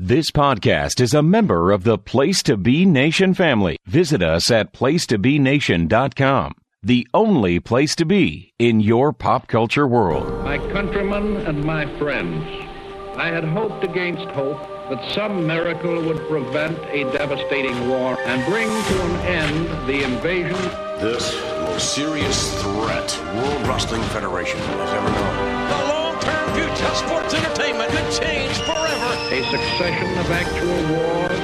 This podcast is a member of the Place to Be Nation family. Visit us at placetobenation.com. The only place to be in your pop culture world. My countrymen and my friends, I had hoped against hope that some miracle would prevent a devastating war and bring to an end the invasion. This most serious threat World Wrestling Federation has ever known. The long-term future of sports entertainment could change forever. A succession of actual wars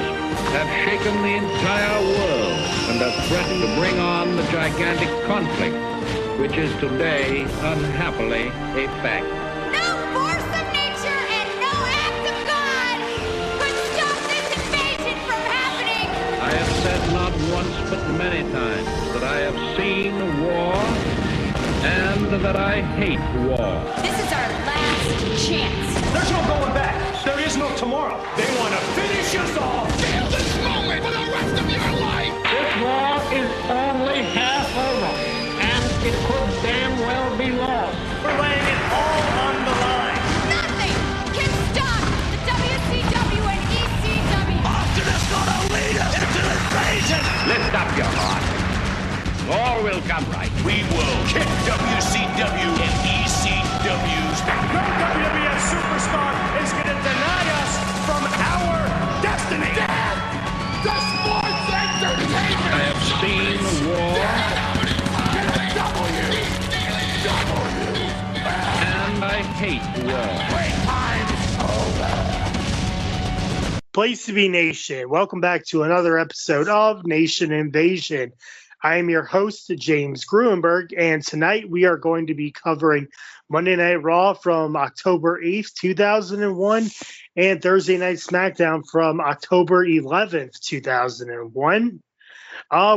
have shaken the entire world and have threatened to bring on the gigantic conflict, which is today, unhappily, a fact. No force of nature and no act of God could stop this invasion from happening. I have said not once but many times that I have seen war and that I hate war. This is our last chance. There's no going back. There is no tomorrow. They want to finish us off. Feel this moment for the rest of your life. This war is only half over, and it could damn well be lost. We're laying it all on the line. Nothing can stop the WCW and ECW. Austin is going to lead us into invasion. Lift up your heart. All will come right. We will kick WCW and ECW's. No WWF superstar is going to deny us from our destiny. Dad, the sports entertainment. I have seen war and I hate war. Place to Be Nation. Welcome back to another episode of Nation Invasion. I am your host, James Gruenberg, and tonight we are going to be covering Monday Night Raw from October 8th, 2001, and Thursday Night SmackDown from October 11th, 2001.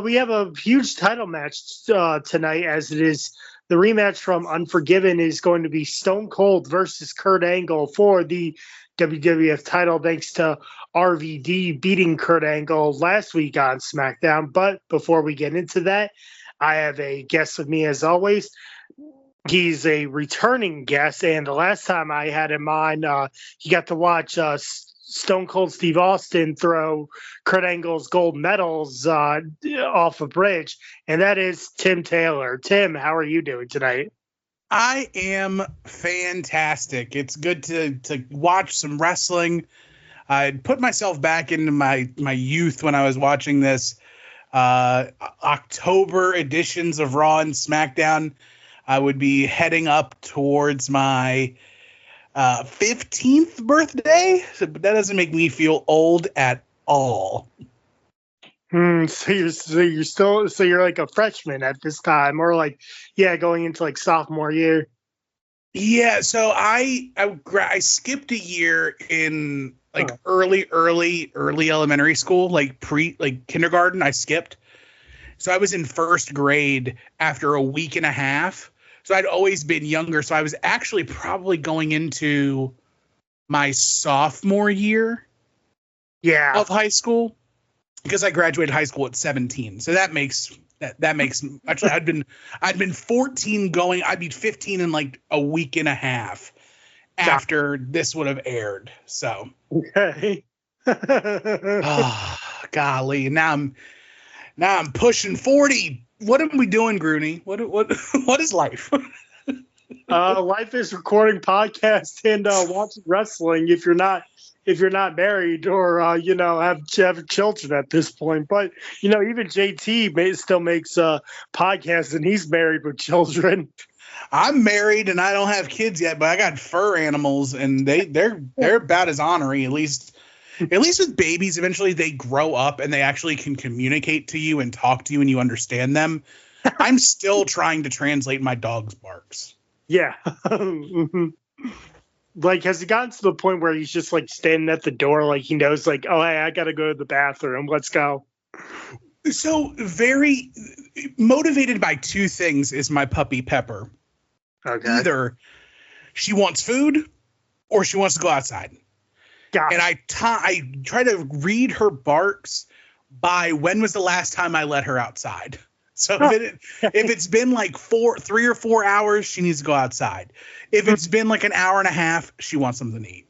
We have a huge title match tonight, as it is the rematch from Unforgiven is going to be Stone Cold versus Kurt Angle for the WWF title, thanks to RVD beating Kurt Angle last week on SmackDown. But before we get into that, I have a guest with me as always. He's a returning guest, and the last time I had him on, he got to watch Stone Cold Steve Austin throw Kurt Angle's gold medals off a bridge, and that is Tim Taylor. Tim, how are you doing tonight? I am fantastic. It's good to watch some wrestling. I put myself back into my youth when I was watching this October editions of Raw and SmackDown. I would be heading up towards my 15th birthday, but that doesn't make me feel old at all. So you're like a freshman at this time, or like, going into like sophomore year. Yeah, so I skipped a year in like early elementary school, like kindergarten. I skipped, so I was in first grade after a week and a half. So I'd always been younger. So I was actually probably going into my sophomore year, of high school. Because I graduated high school at 17, so that makes actually I'd been 14 going. I'd be 15 in like a week and a half after this would have aired. So okay, golly, now I'm pushing 40. What am we doing, Gruney? What is life? Life is recording podcasts and watching wrestling. If you're not married or have children at this point, but even JT still makes podcasts, and he's married with children. I'm married and I don't have kids yet, but I got fur animals, and they're about as ornery. At least with babies, eventually they grow up and they actually can communicate to you and talk to you, and you understand them. I'm still trying to translate my dog's barks. Yeah. Like, has it gotten to the point where he's just like standing at the door, like he knows, like, oh, hey, I gotta go to the bathroom, let's go? So very motivated by two things is my puppy Pepper. Okay. Either she wants food or she wants to go outside. Got it. And I try to read her barks by when was the last time I let her outside. So if it's been like 3 or 4 hours, she needs to go outside. If it's been like an hour and a half, she wants something to eat.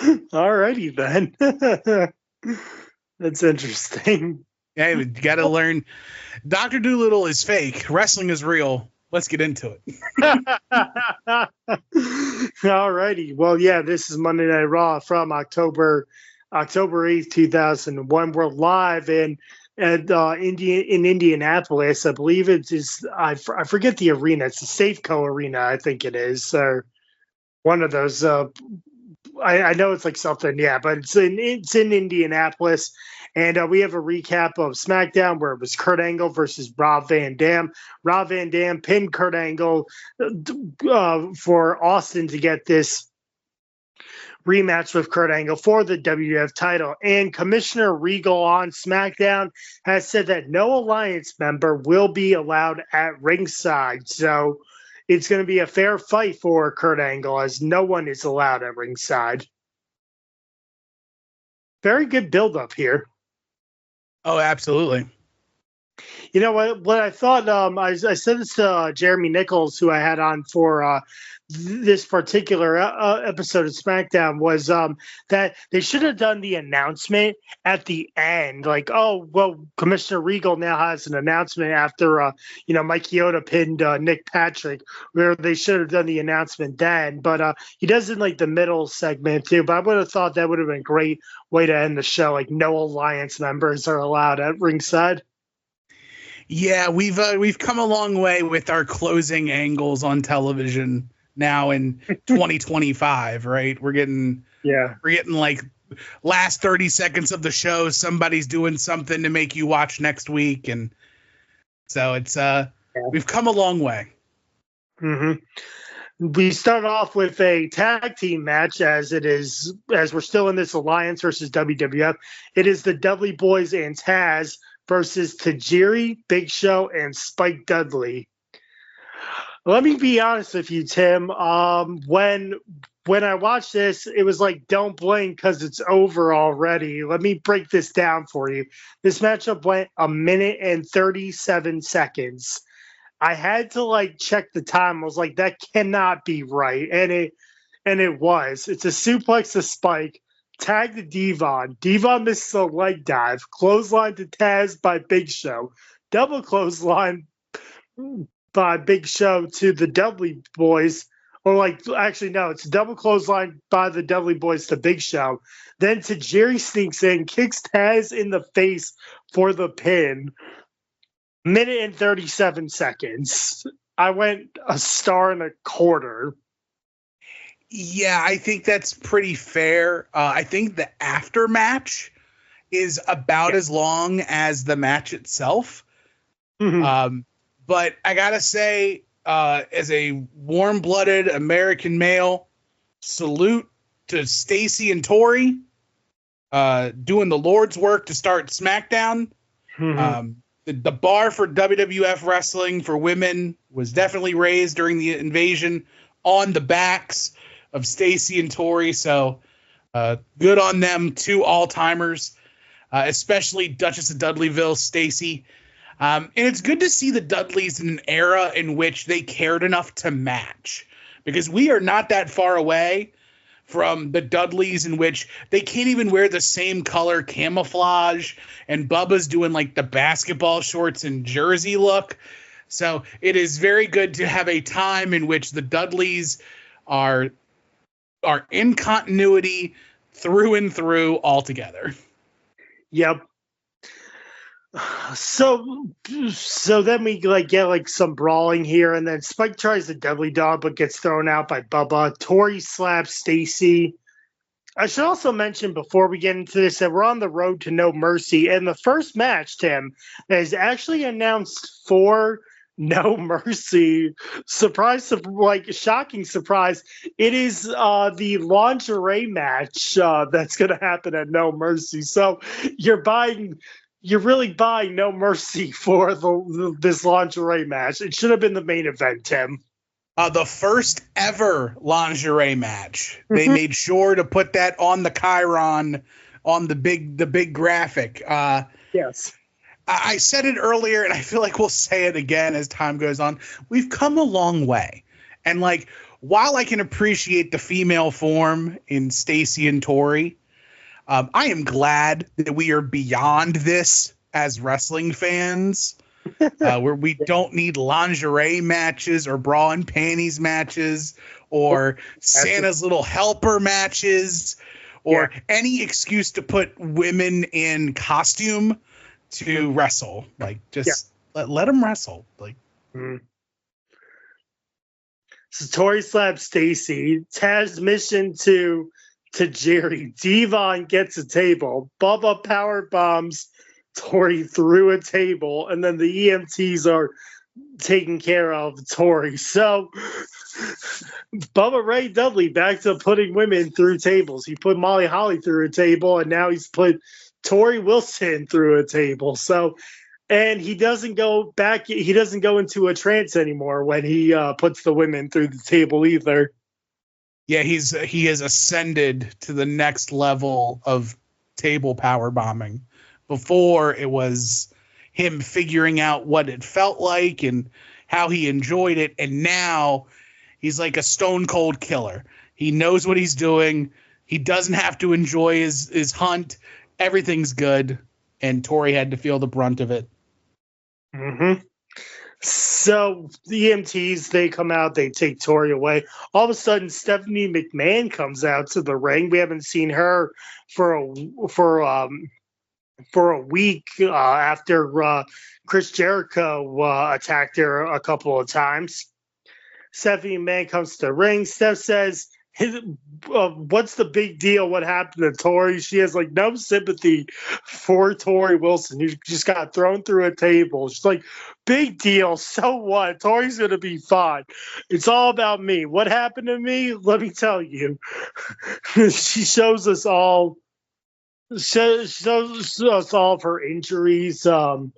Alrighty then. That's interesting. Yeah, you got to learn. Dr. Doolittle is fake. Wrestling is real. Let's get into it. Alrighty. Well, yeah, this is Monday Night Raw from October 8th, 2001. We're live in Indianapolis. I believe it is. I forget the arena. It's the Safeco Arena, I think it is, or one of those. I know it's like something, yeah, but it's in Indianapolis. And we have a recap of SmackDown where it was Kurt Angle versus Rob Van Dam. Rob Van Dam pinned Kurt Angle for Austin to get this rematch with Kurt Angle for the WWF title. And Commissioner Regal on SmackDown has said that no Alliance member will be allowed at ringside. So it's going to be a fair fight for Kurt Angle as no one is allowed at ringside. Very good build-up here. Oh, absolutely. You know what I thought, I said this to Jeremy Nichols, who I had on for this particular episode of SmackDown, was that they should have done the announcement at the end. Like, oh, well, Commissioner Regal now has an announcement after, Mike Chioda pinned Nick Patrick, where they should have done the announcement then. But he does in like the middle segment too. But I would have thought that would have been a great way to end the show. Like, no Alliance members are allowed at ringside. Yeah, we've come a long way with our closing angles on television now in 2025, right? We're getting like last 30 seconds of the show, somebody's doing something to make you watch next week, and so it's we've come a long way. Mm-hmm. We start off with a tag team match as we're still in this Alliance versus WWF. It is the Dudley Boys and Taz versus Tajiri, Big Show, and Spike Dudley. Let me be honest with you, Tim. When I watched this, it was like, don't blink because it's over already. Let me break this down for you. This matchup went 1 minute and 37 seconds. I had to check the time. I was like, that cannot be right. And it was. It's a suplex to Spike. Tag to Devon. Devon misses a leg dive. Clothesline to Taz by Big Show. Double clothesline by Big Show to the Dudley Boys. It's a double clothesline by the Dudley Boys to Big Show. Then Tajiri sneaks in, kicks Taz in the face for the pin. 1 minute and 37 seconds. I went 1.25 stars. Yeah, I think that's pretty fair. I think the aftermatch is about as long as the match itself. Mm-hmm. But I gotta say, as a warm-blooded American male, salute to Stacy and Tori doing the Lord's work to start SmackDown. Mm-hmm. The bar for WWF wrestling for women was definitely raised during the invasion on the backs of Stacy and Tori, so good on them, 2 all-timers, especially Duchess of Dudleyville, Stacy. And it's good to see the Dudleys in an era in which they cared enough to match, because we are not that far away from the Dudleys in which they can't even wear the same color camouflage, and Bubba's doing the basketball shorts and jersey look. So it is very good to have a time in which the Dudleys are in continuity through and through altogether. Yep. So then we get some brawling here, and then Spike tries the Dudley Dog but gets thrown out by Bubba. Tori slaps Stacy. I should also mention before we get into this that we're on the road to No Mercy, and the first match, Tim, is actually announced for No Mercy. Surprise, shocking surprise. It is the lingerie match that's going to happen at No Mercy. So you're really buying No Mercy for this lingerie match. It should have been the main event, Tim. The first ever lingerie match. They made sure to put that on the chyron on the big graphic. Yes. I said it earlier, and I feel like we'll say it again as time goes on. We've come a long way. And while I can appreciate the female form in Stacy and Tori, I am glad that we are beyond this as wrestling fans, where we don't need lingerie matches or bra and panties matches or Santa's little helper matches or any excuse to put women in costume to wrestle. Like, just let them wrestle. Like, So Tori slaps Stacy. Taz's mission to Jerry. Devon gets a table. Bubba power bombs Tori through a table, and then the EMTs are taking care of Tori. So Bubba Ray Dudley back to putting women through tables. He put Molly Holly through a table, and now he's put Tori Wilson through a table. So, and he doesn't go back. He doesn't go into a trance anymore when he puts the women through the table either. Yeah, he has ascended to the next level of table power bombing. Before, it was him figuring out what it felt like and how he enjoyed it, and now he's like a stone cold killer. He knows what he's doing. He doesn't have to enjoy his hunt. Everything's good, and Tori had to feel the brunt of it. Mm-hmm. So the EMTs, they come out, they take Tori away. All of a sudden, Stephanie McMahon comes out to the ring. We haven't seen her for a week after Chris Jericho attacked her a couple of times. Stephanie McMahon comes to the ring. Steph says, what's the big deal? What happened to Tori? She has like no sympathy for Tori Wilson. You just got thrown through a table. She's like, big deal. So what? Tori's going to be fine. It's all about me. What happened to me? Let me tell you. She shows us all. Shows us all of her injuries. What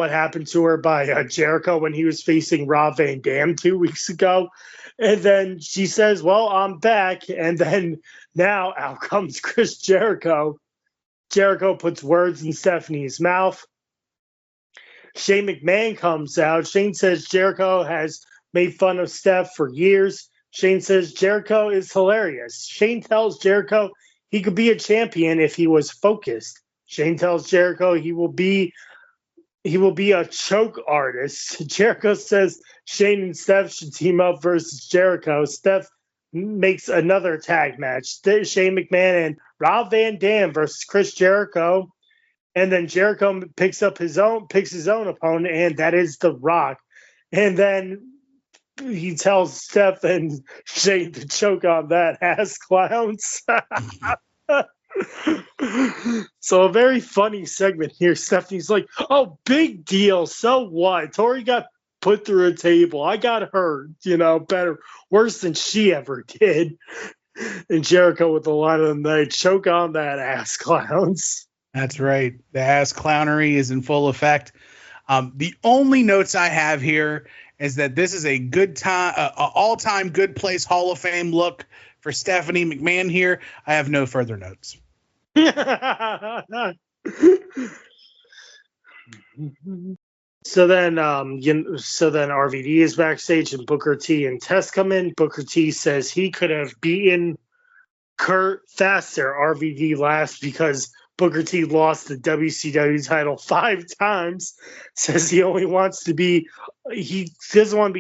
happened to her by Jericho when he was facing Rob Van Dam 2 weeks ago. And then she says, well, I'm back. And then now out comes Chris Jericho. Jericho puts words in Stephanie's mouth. Shane McMahon comes out. Shane says Jericho has made fun of Steph for years. Shane says Jericho is hilarious. Shane tells Jericho he could be a champion if he was focused. Shane tells Jericho he will be a choke artist. Jericho says Shane and Steph should team up versus Jericho. Steph makes another tag match. Shane McMahon and Rob Van Dam versus Chris Jericho. And then Jericho picks his own opponent, and that is The Rock. And then he tells Steph and Shane to choke on that ass clowns. So a very funny segment here. Stephanie's like, oh, big deal. So what? Tori got put through a table. I got hurt, worse than she ever did. And Jericho with the line of the night, choke on that ass clowns. That's right. The ass clownery is in full effect. The only notes I have here is that this is a good time, all-time good place Hall of Fame look for Stephanie McMahon here. I have no further notes. So then RVD is backstage and Booker T and Test come in. Booker T says he could have beaten Kurt faster. RVD laughs because Booker T lost the WCW title 5 times. Says he doesn't want to be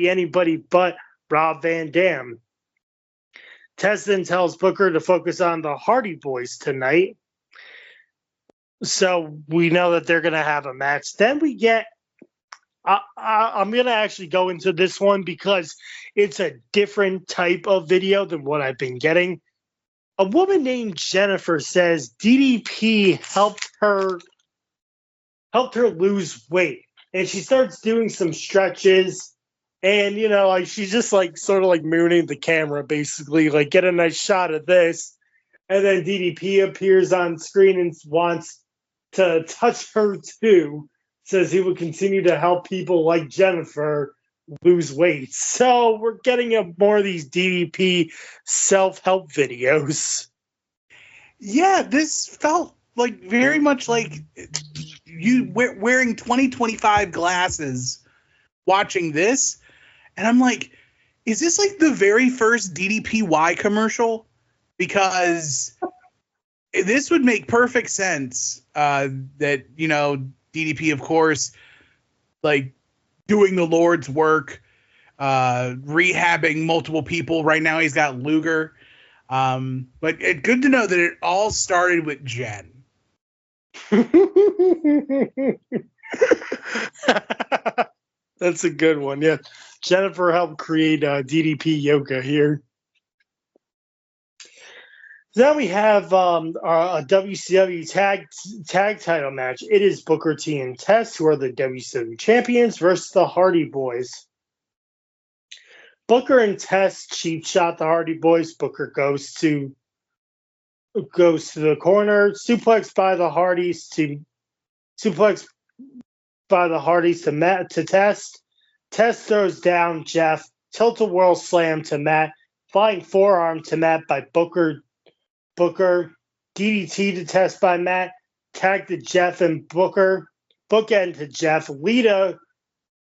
anybody but Rob Van Dam. Test then tells Booker to focus on the Hardy Boys tonight. So we know that they're going to have a match. Then we get I'm going to actually go into this one because it's a different type of video than what I've been getting. A woman named Jennifer says DDP helped her lose weight. And she starts doing some stretches. And, she's just sort of mooning the camera, basically, get a nice shot of this. And then DDP appears on screen and wants to touch her too. Says he will continue to help people like Jennifer lose weight. So we're getting more of these DDP self-help videos. Yeah, this felt very much like you wearing 20/25 glasses watching this. And I'm like, is this like the very first DDPY commercial? Because this would make perfect sense. That, you know, DDP, of course, like doing the Lord's work, rehabbing multiple people. Right now he's got Luger. But good to know that it all started with Jen. That's a good one. Yeah. Jennifer helped create DDP Yoga here. Then we have a WCW tag title match. It is Booker T and Test, who are the WCW champions, versus the Hardy Boys. Booker and Test cheap shot the Hardy Boys. Booker goes to the corner, suplex by the Hardys to Matt to Test. Test throws down Jeff. Tilt-a-whirl slam to Matt. Flying forearm to Matt by Booker. DDT to Test by Matt. Tag to Jeff and Booker. Bookend to Jeff. Lita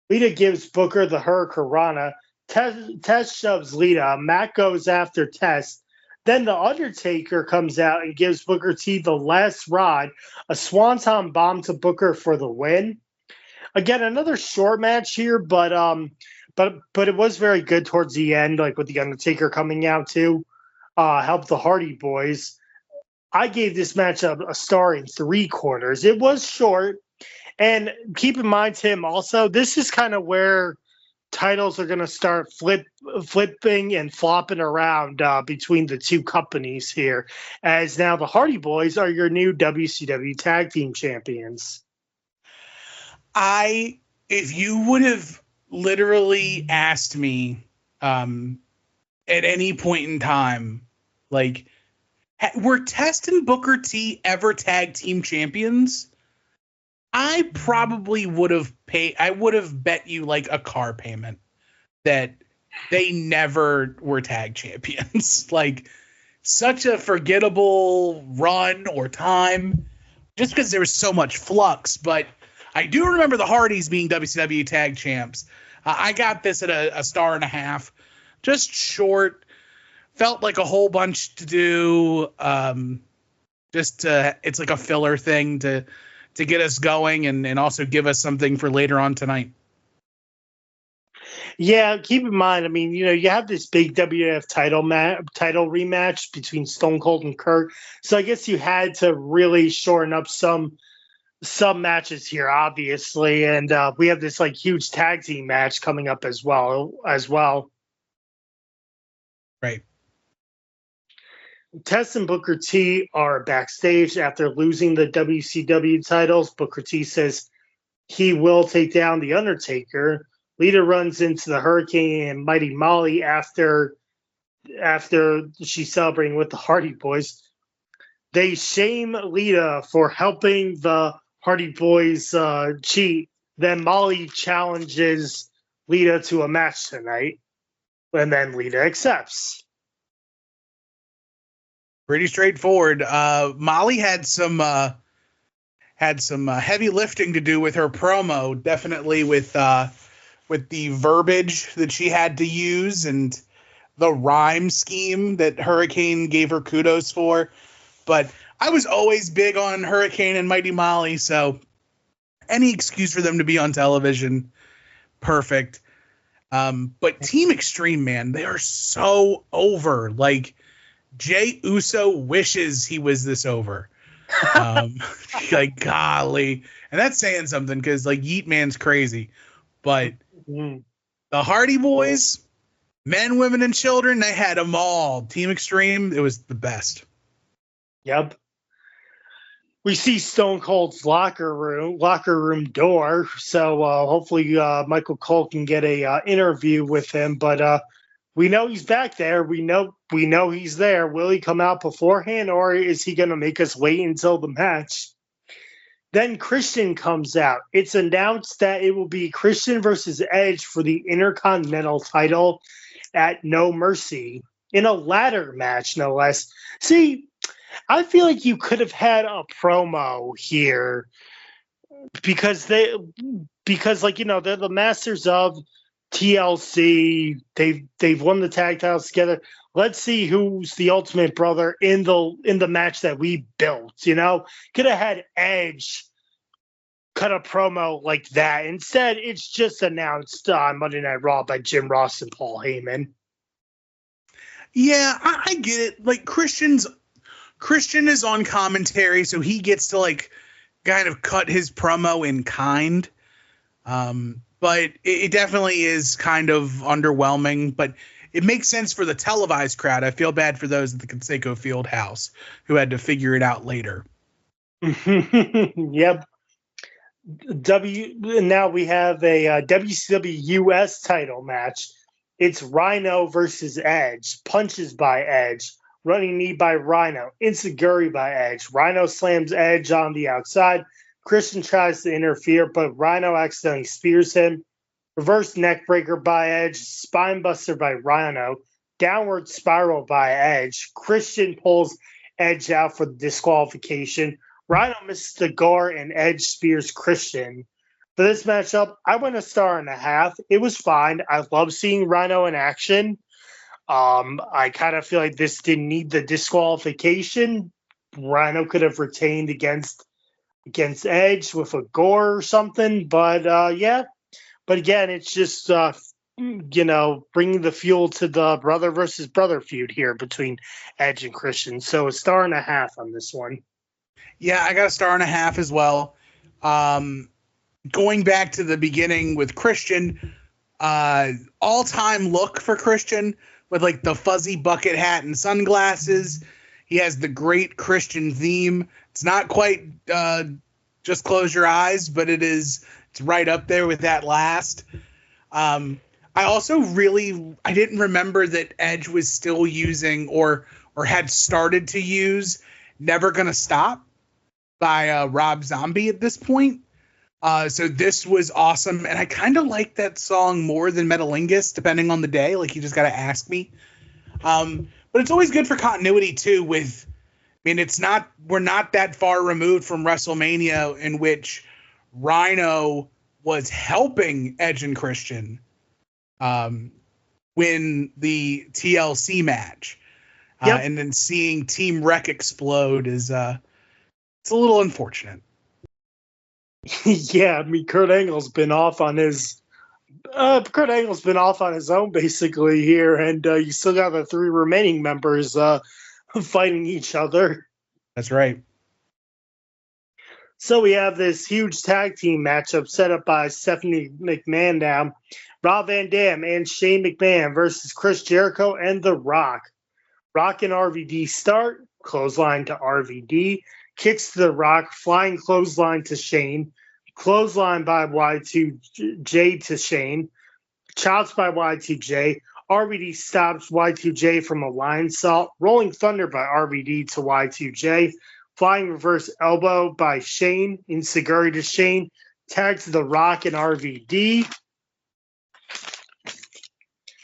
gives Booker the Hurricanrana. Test shoves Lita. Matt goes after Test. Then the Undertaker comes out and gives Booker T the last rod. A swanton bomb to Booker for the win. Again, another short match here, but it was very good towards the end, like with the Undertaker coming out too. Helped the Hardy Boys. I gave this match a star in 3/4. It was short. And keep in mind, Tim, also, this is kind of where titles are going to start flipping and flopping around between the two companies here, as now the Hardy Boys are your new WCW Tag Team Champions. If you would have literally asked me at any point in time, like, were Test and Booker T ever tag team champions? I probably would have bet you like a car payment that they never were tag champions. Like, such a forgettable run or time, just because there was so much flux. But I do remember the Hardys being WCW tag champs. I got this at a 1.5 stars. Just short. Felt like a whole bunch to do. It's like a filler thing to get us going and also give us something for later on tonight. Yeah, keep in mind, I mean, you know, you have this big WWF title rematch between Stone Cold and Kurt. So I guess you had to really shorten up some matches here, obviously. And we have this like huge tag team match coming up as well. Right. Test and Booker T are backstage after losing the WCW titles. Booker T says he will take down The Undertaker. Lita runs into the Hurricane and Mighty Molly after she's celebrating with the Hardy Boys. They shame Lita for helping the Hardy Boys cheat. Then Molly challenges Lita to a match tonight, and then Lita accepts. Pretty straightforward. Molly had some heavy lifting to do with her promo, definitely with the verbiage that she had to use and the rhyme scheme that Hurricane gave her kudos for. But I was always big on Hurricane and Mighty Molly, so any excuse for them to be on television, perfect. But Team Extreme, man, they are so over. Like, Jay Uso wishes he was this over. Like, golly. And that's saying something, because, like, Yeet Man's crazy. But the Hardy Boys, men, women, and children, they had them all. Team Extreme, it was the best. Yep. We see Stone Cold's locker room door. So hopefully Michael Cole can get a interview with him. But we know he's back there. We know he's there. Will he come out beforehand, or is he going to make us wait until the match? Then Christian comes out. It's announced that it will be Christian versus Edge for the Intercontinental title at No Mercy in a ladder match, no less. See, I feel like you could have had a promo here because like, you know, they're the masters of TLC. They've won the tag titles together. Let's see who's the Ultimate Brother in the match that we built. You know, could have had Edge cut a promo like that. Instead, it's just announced on Monday Night Raw by Jim Ross and Paul Heyman. Yeah, I get it. Like Christian is on commentary, so he gets to like kind of cut his promo in kind. But it definitely is kind of underwhelming, but it makes sense for the televised crowd. I feel bad for those at the Conseco Fieldhouse who had to figure it out later. Yep. Now we have a WCW US title match. It's Rhino versus Edge. Punches by Edge. Running knee by Rhino. Insecurity by Edge. Rhino slams Edge on the outside. Christian tries to interfere, but Rhino accidentally spears him. Reverse neckbreaker by Edge. Spinebuster by Rhino. Downward spiral by Edge. Christian pulls Edge out for the disqualification. Rhino misses the gore and Edge spears Christian. For this matchup, I went 1.5 stars. It was fine. I love seeing Rhino in action. I kind of feel like this didn't need the disqualification. Rhino could have retained against Edge with a gore or something, but yeah. But again, it's just bringing the fuel to the brother versus brother feud here between Edge and Christian. So 1.5 stars on this one. Yeah, I got 1.5 stars as well. Going back to the beginning with Christian, all-time look for Christian with like the fuzzy bucket hat and sunglasses. He has the great Christian theme. It's not quite Just Close Your Eyes, but it's right up there with that last. I also I didn't remember that Edge was still using or had started to use Never Gonna Stop by Rob Zombie at this point. So this was awesome. And I kind of like that song more than Metalingus, depending on the day. Like, you just got to ask me. But it's always good for continuity too we're not that far removed from WrestleMania in which Rhino was helping Edge and Christian win the TLC match. Yep. And then seeing Team Wreck explode is it's a little unfortunate. Yeah, I mean, Kurt Angle's been off on his own basically here, and you still got the 3 remaining members fighting each other. That's right. So we have this huge tag team matchup set up by Stephanie McMahon now. Rob Van Dam and Shane McMahon versus Chris Jericho and The Rock. Rock and RVD start. Clothesline to RVD. Kicks to The Rock. Flying clothesline to Shane. Clothesline by Y2J to Shane. Chops by Y2J. RVD stops Y2J from a lion salt. Rolling Thunder by RVD to Y2J. Flying reverse elbow by Shane. Insecurity to Shane. Tag to The Rock and RVD.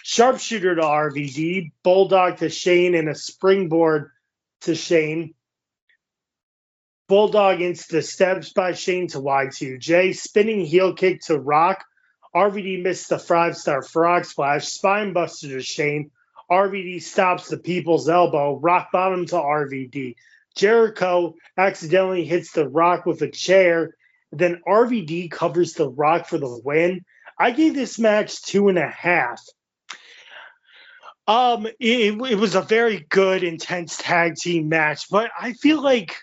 Sharpshooter to RVD. Bulldog to Shane and a springboard to Shane. Bulldog into the steps by Shane to Y2J. Spinning heel kick to Rock. RVD missed the 5-star frog splash. Spinebuster to Shane. RVD stops the people's elbow. Rock bottom to RVD. Jericho accidentally hits The Rock with a chair. Then RVD covers The Rock for the win. I gave this match 2.5. It was a very good, intense tag team match, but I feel like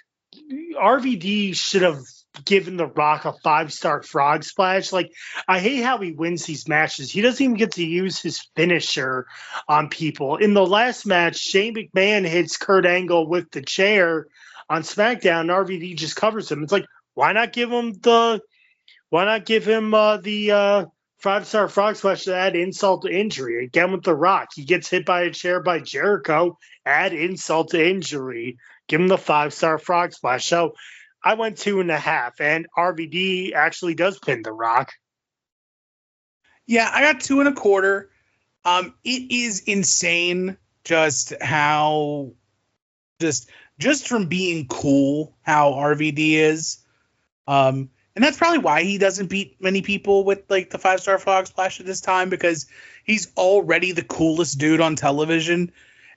RVD should have given The Rock a 5-star frog splash. Like, I hate how he wins these matches. He doesn't even get to use his finisher on people. In the last match, Shane McMahon hits Kurt Angle with the chair on SmackDown, and RVD just covers him. It's like, why not give him the 5-star frog splash to add insult to injury? Again with The Rock, he gets hit by a chair by Jericho, add insult to injury. Give him the 5-star frog splash. So I went 2.5, and RVD actually does pin The Rock. Yeah, I got 2.25. It is insane just how just from being cool how RVD is. And that's probably why he doesn't beat many people with like the 5-star frog splash at this time, because he's already the coolest dude on television.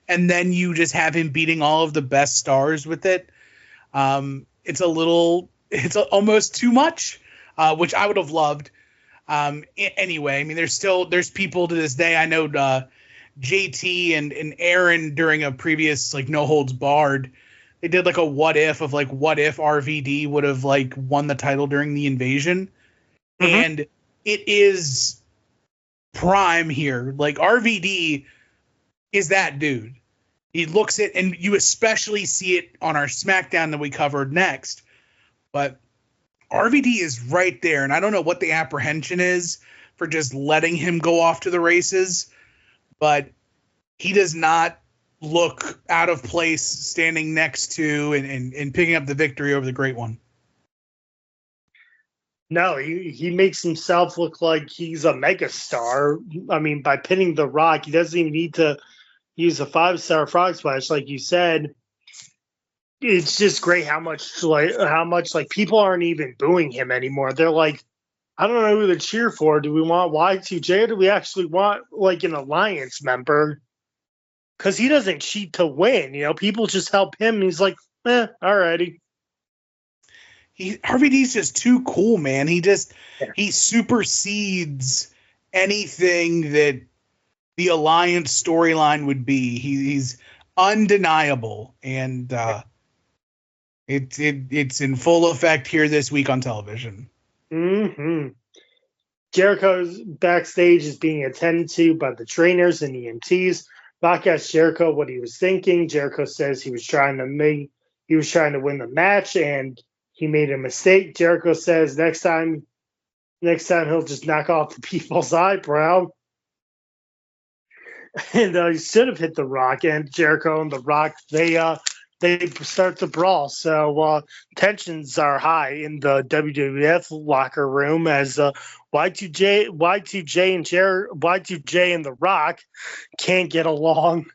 And then you just have him beating all of the best stars with it. It's almost too much, which I would have loved. Anyway, I mean, there's people to this day. I know JT and Aaron during a previous like No Holds Barred, they did like a what if RVD would have like won the title during the invasion. Mm-hmm. And it is prime here. Like RVD is that dude. He looks it, and you especially see it on our SmackDown that we covered next. But RVD is right there, and I don't know what the apprehension is for just letting him go off to the races, but he does not look out of place standing next to and picking up the victory over the Great One. No, he makes himself look like he's a megastar. I mean, by pinning The Rock, he doesn't even need to use a 5-star frog splash, like you said. It's just great how much people aren't even booing him anymore. They're like, I don't know who to cheer for. Do we want Y2J or do we actually want like an alliance member? Because he doesn't cheat to win. You know, people just help him. And he's like, alrighty. RVD's just too cool, man. He supersedes anything that the alliance storyline would be. He's undeniable, and it's in full effect here this week on television. Mm-hmm. Jericho's backstage is being attended to by the trainers and EMTs. Rock asks Jericho what he was thinking. Jericho says he was trying to win the match and he made a mistake. Jericho says next time he'll just knock off the people's eyebrow. And he should have hit The Rock, and Jericho and The Rock, they start to brawl. So tensions are high in the WWF locker room as Y2J and The Rock can't get along.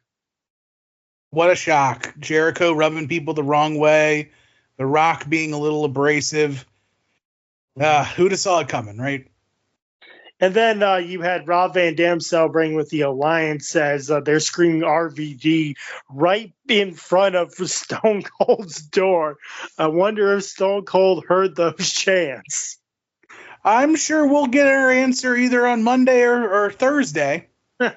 What a shock. Jericho rubbing people the wrong way. The Rock being a little abrasive. Who'd have saw it coming, right? And then you had Rob Van Dam celebrating with the Alliance as they're screaming RVD right in front of Stone Cold's door. I wonder if Stone Cold heard those chants. I'm sure we'll get our answer either on Monday or Thursday. Yep.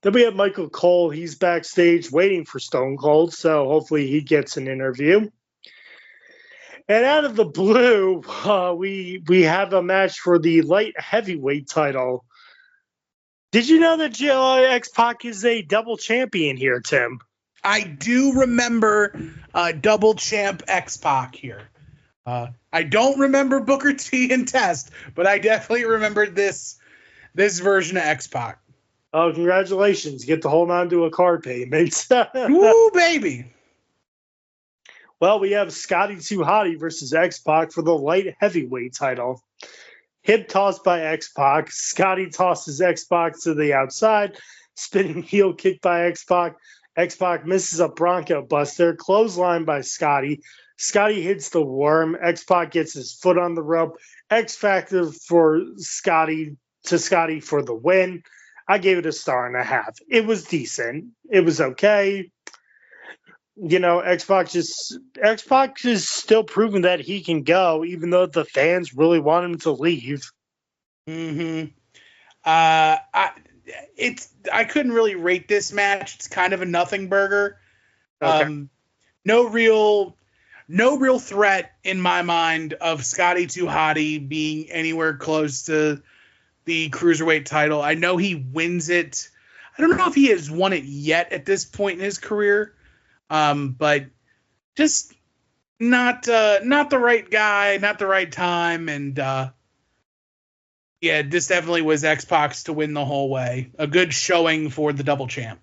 Then we have Michael Cole. He's backstage waiting for Stone Cold, so hopefully he gets an interview. And out of the blue, we have a match for the light heavyweight title. Did you know that X-Pac is a double champion here, Tim? I do remember double champ X-Pac here. I don't remember Booker T and Test, but I definitely remembered this version of X-Pac. Oh, congratulations. You get to hold on to a card payment. Woo, baby. Well, we have Scotty 2 Hotty versus X-Pac for the light heavyweight title. Hip toss by X-Pac. Scotty tosses X-Pac to the outside. Spinning heel kick by X-Pac. X-Pac misses a Bronco Buster. Clothesline by Scotty. Scotty hits the worm. X-Pac gets his foot on the rope. X-Factor for Scotty for the win. I gave it a 1.5. It was decent. It was okay. You know, X-Pac is still proving that he can go, even though the fans really want him to leave. Mm-hmm. I couldn't really rate this match. It's kind of a nothing burger. Okay. No real threat in my mind of Scotty 2 Hotty being anywhere close to the Cruiserweight title. I know he wins it. I don't know if he has won it yet at this point in his career. But just not the right guy, not the right time. And, this definitely was X-Pac's to win the whole way. A good showing for the double champ.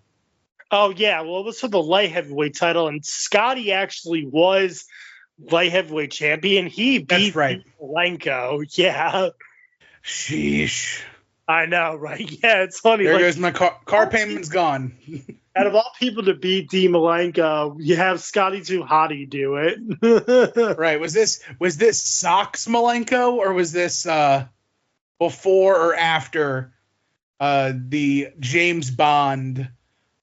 Oh yeah. Well, it was for the light heavyweight title, and Scotty actually was light heavyweight champion. He beat Malenko. Yeah. Sheesh. I know, right? Yeah. It's funny. There goes my car payment's gone. Out of all people to beat Dean Malenko, you have Scotty 2 Hottie do it. Right. Was this Sox Malenko, or was this before or after the James Bond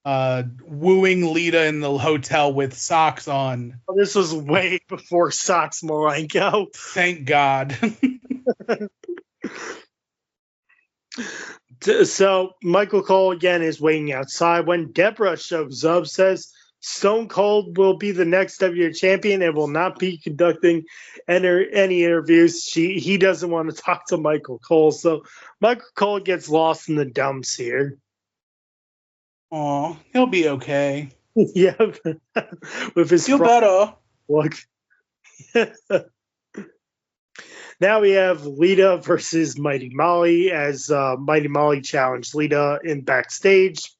wooing Lita in the hotel with socks on? This was way before Sox Malenko. Thank God. So Michael Cole again is waiting outside when Deborah shows up, says Stone Cold will be the next WWE champion and will not be conducting any interviews. He doesn't want to talk to Michael Cole, so Michael Cole gets lost in the dumps here. Oh, he'll be okay. Yeah, with his feel better. Look. Now we have Lita versus Mighty Molly as Mighty Molly challenged Lita in backstage.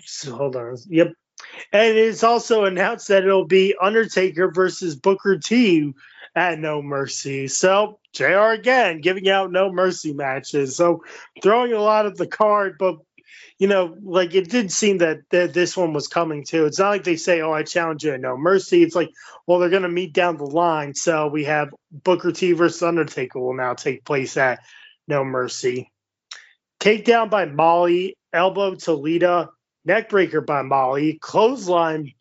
So, hold on. Yep. And it's also announced that it'll be Undertaker versus Booker T at No Mercy. So JR again giving out No Mercy matches. So throwing a lot of the card, but like it did seem that this one was coming too. It's not like they say, "Oh, I challenge you at No Mercy." It's like, well, they're going to meet down the line. So we have Booker T versus Undertaker will now take place at No Mercy. Takedown by Molly, elbow to Lita, neckbreaker by Molly, clothesline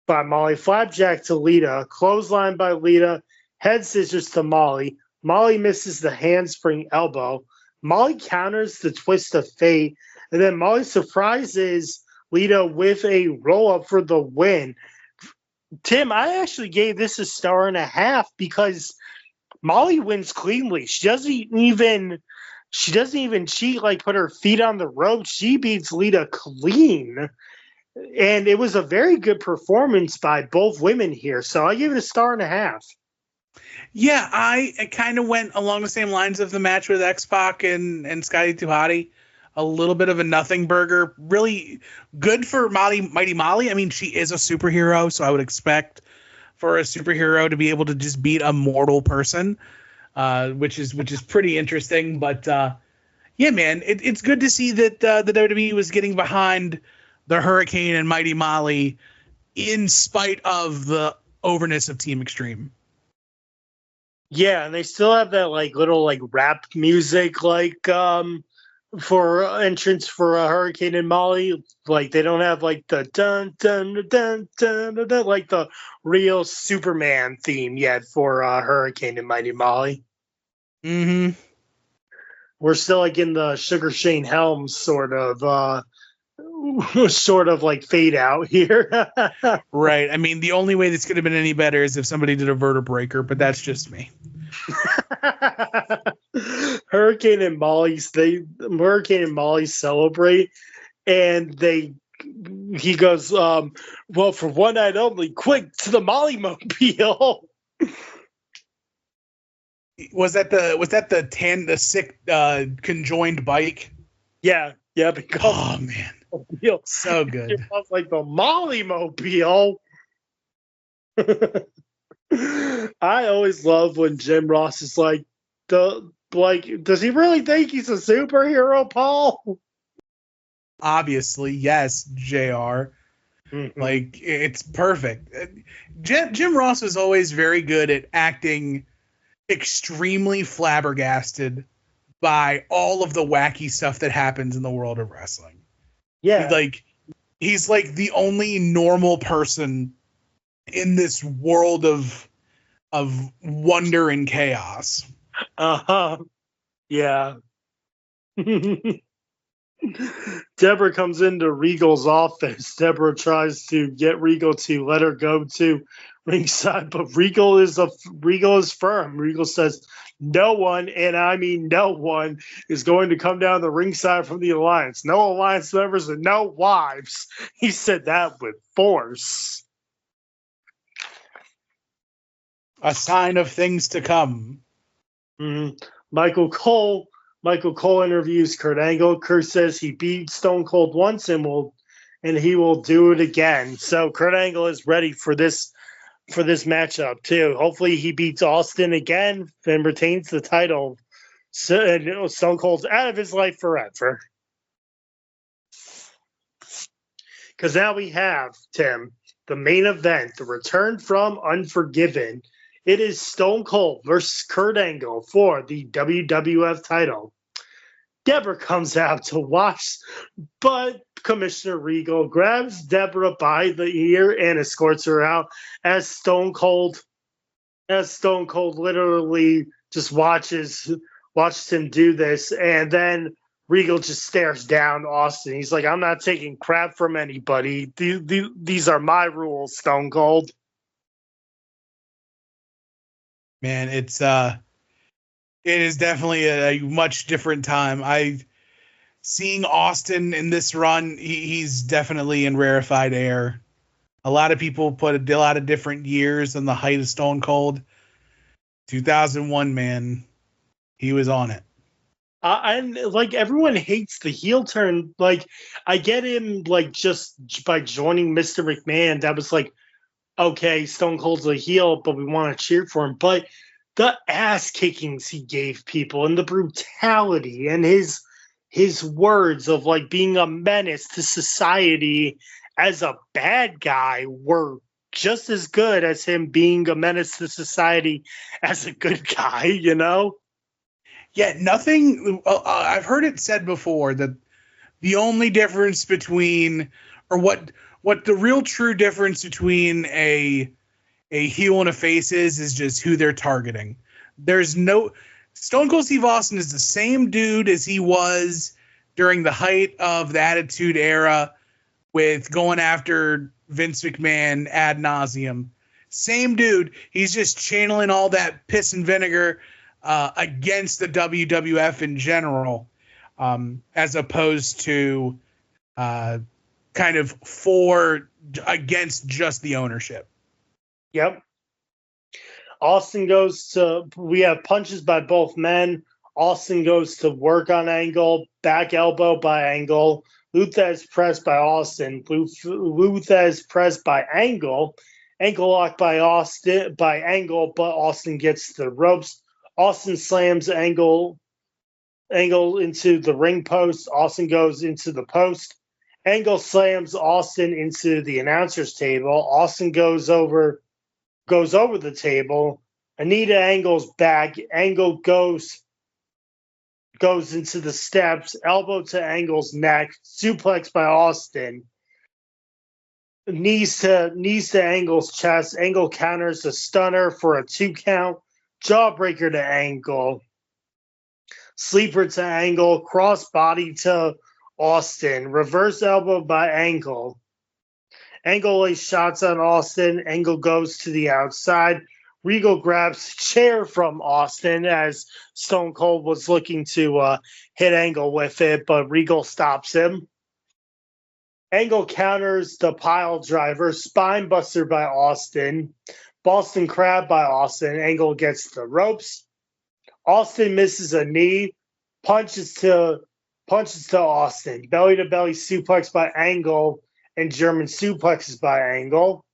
by Molly, flapjack to Lita, clothesline by Lita, head scissors to Molly. Molly misses the handspring elbow. Molly counters the twist of fate. And then Molly surprises Lita with a roll-up for the win. Tim, I actually gave this a 1.5 because Molly wins cleanly. She doesn't even cheat, like put her feet on the rope. She beats Lita clean. And it was a very good performance by both women here. So I give it a 1.5. Yeah, I kind of went along the same lines of the match with X-Pac and Scotty 2 Hottie. A little bit of a nothing burger. Really good for Mighty Molly. I mean, she is a superhero, so I would expect for a superhero to be able to just beat a mortal person, which is pretty interesting. But yeah, man, it's good to see that the WWE was getting behind the Hurricane and Mighty Molly in spite of the overness of Team Extreme. Yeah, and they still have that like little like rap music like for entrance for Hurricane and Molly. Like they don't have like the dun dun dun dun dun, dun like the real Superman theme yet for Hurricane and Mighty Molly. Mm-hmm. We're still like in the Sugar Shane Helms sort of like fade out here. Right. I mean, the only way this could have been any better is if somebody did a vertebraker, but that's just me. Hurricane and Molly celebrate, and he goes, well, for one night only, quick to the Molly Mobile. Was that the sick conjoined bike? Yeah, because oh man. Mobile. So good. It was like the Molly Mobile. I always love when Jim Ross is like, does he really think he's a superhero, Paul? Obviously, yes, JR. Mm-hmm. Like, it's perfect. Jim Ross is always very good at acting extremely flabbergasted by all of the wacky stuff that happens in the world of wrestling. Yeah. He's like the only normal person in this world of wonder and chaos. Yeah. Deborah comes into Regal's office. Deborah tries to get Regal to let her go to ringside, but Regal is firm. Regal says no one, and I mean no one, is going to come down the ringside from the Alliance. No Alliance members and no wives. He said that with force. A sign of things to come. Mm-hmm. Michael Cole interviews Kurt Angle. Kurt says he beat Stone Cold once and he will do it again. So Kurt Angle is ready for this matchup too. Hopefully he beats Austin again and retains the title. So Stone Cold's out of his life forever. Because now we have, Tim, the main event, the return from Unforgiven. It is Stone Cold versus Kurt Angle for the WWF title. Deborah comes out to watch, but Commissioner Regal grabs Deborah by the ear and escorts her out as Stone Cold literally just watches him do this, and then Regal just stares down Austin. He's like, I'm not taking crap from anybody. These are my rules, Stone Cold. Man, it is definitely a much different time. Seeing Austin in this run, he's definitely in rarefied air. A lot of people put a lot of different years on the height of Stone Cold. 2001, man, he was on it. And like everyone hates the heel turn. Like I get him, like just by joining Mr. McMahon, that was like, okay, Stone Cold's a heel, but we want to cheer for him. But the ass kickings he gave people and the brutality and his words of like being a menace to society as a bad guy were just as good as him being a menace to society as a good guy, you know? Yeah, nothing. I've heard it said before that the only difference between, or what the real true difference between a heel and a face is just who they're targeting. There's no Stone Cold Steve Austin is the same dude as he was during the height of the Attitude Era with going after Vince McMahon ad nauseum. Same dude. He's just channeling all that piss and vinegar against the WWF in general, as opposed to kind of against just the ownership. Yep. We have punches by both men. Austin goes to work on Angle, back elbow by Angle. Luthez pressed by Austin. Luthez pressed by Angle. Ankle lock by Angle, but Austin gets the ropes. Austin slams Angle into the ring post. Austin goes into the post. Angle slams Austin into the announcer's table. Austin goes over the table. Anita Angle's back. Angle goes into the steps. Elbow to Angle's neck. Suplex by Austin. Knees to Angle's chest. Angle counters a stunner for a 2 count. Jawbreaker to Angle. Sleeper to Angle. Crossbody to Austin. Reverse elbow by Angle. Angle lays shots on Austin. Angle goes to the outside. Regal grabs a chair from Austin as Stone Cold was looking to hit Angle with it, but Regal stops him. Angle counters the pile driver. Spine buster by Austin. Boston Crab by Austin. Angle gets the ropes. Austin misses a knee. Punches to Austin. Belly to belly suplex by Angle and German suplexes by Angle.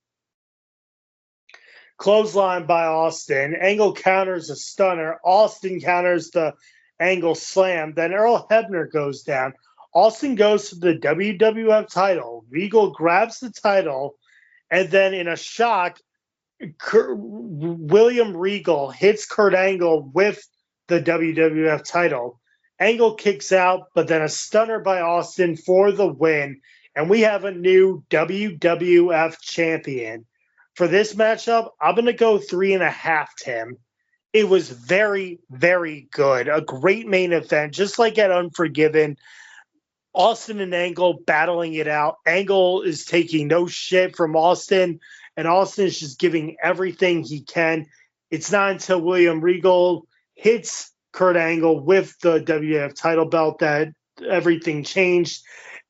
Clothesline by Austin. Angle counters a stunner. Austin counters the Angle slam. Then Earl Hebner goes down. Austin goes to the WWF title. Regal grabs the title. And then in a shock, William Regal hits Kurt Angle with the WWF title. Angle kicks out, but then a stunner by Austin for the win. And we have a new WWF champion. For this matchup, I'm going to go 3.5, Tim. It was very, very good. A great main event, just like at Unforgiven. Austin and Angle battling it out. Angle is taking no shit from Austin, and Austin is just giving everything he can. It's not until William Regal hits Kurt Angle with the WWF title belt that everything changed,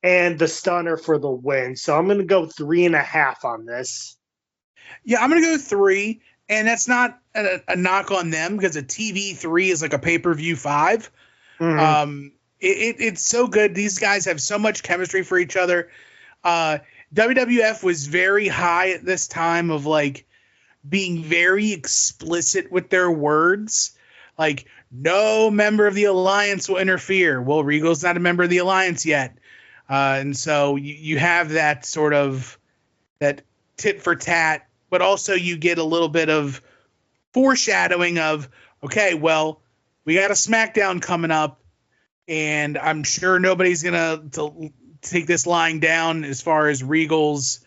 and the stunner for the win. So I'm going to go 3.5 on this. Yeah, I'm going to go 3, and that's not a knock on them because a TV 3 is like a pay-per-view 5. Mm-hmm. It's so good. These guys have so much chemistry for each other. WWF was very high at this time of like being very explicit with their words. Like, no member of the Alliance will interfere. Well, Regal's not a member of the Alliance yet. And so you have that sort of that tit for tat, but also you get a little bit of foreshadowing of, okay, well, we got a SmackDown coming up, and I'm sure nobody's going to take this lying down as far as Regal's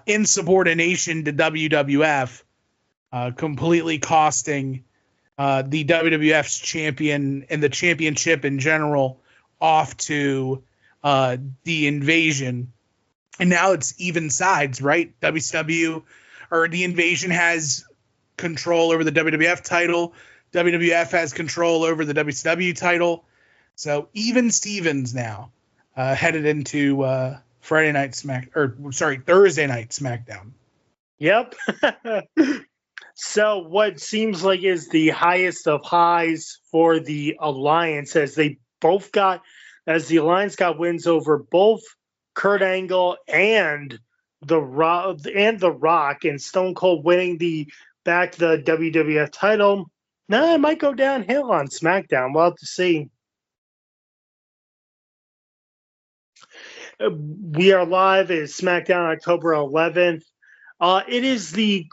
insubordination to WWF, completely costing the WWF's champion and the championship in general off to the Invasion. And now it's even sides, right? WCW or the Invasion has control over the WWF title. WWF has control over the WCW title. So even Stevens now headed into Thursday night SmackDown. Yep. So what seems like is the highest of highs for the Alliance as the Alliance got wins over both Kurt Angle and The Rock, and Stone Cold winning the WWF title. Now it might go downhill on SmackDown. We'll have to see. We are live at SmackDown October 11th. It is the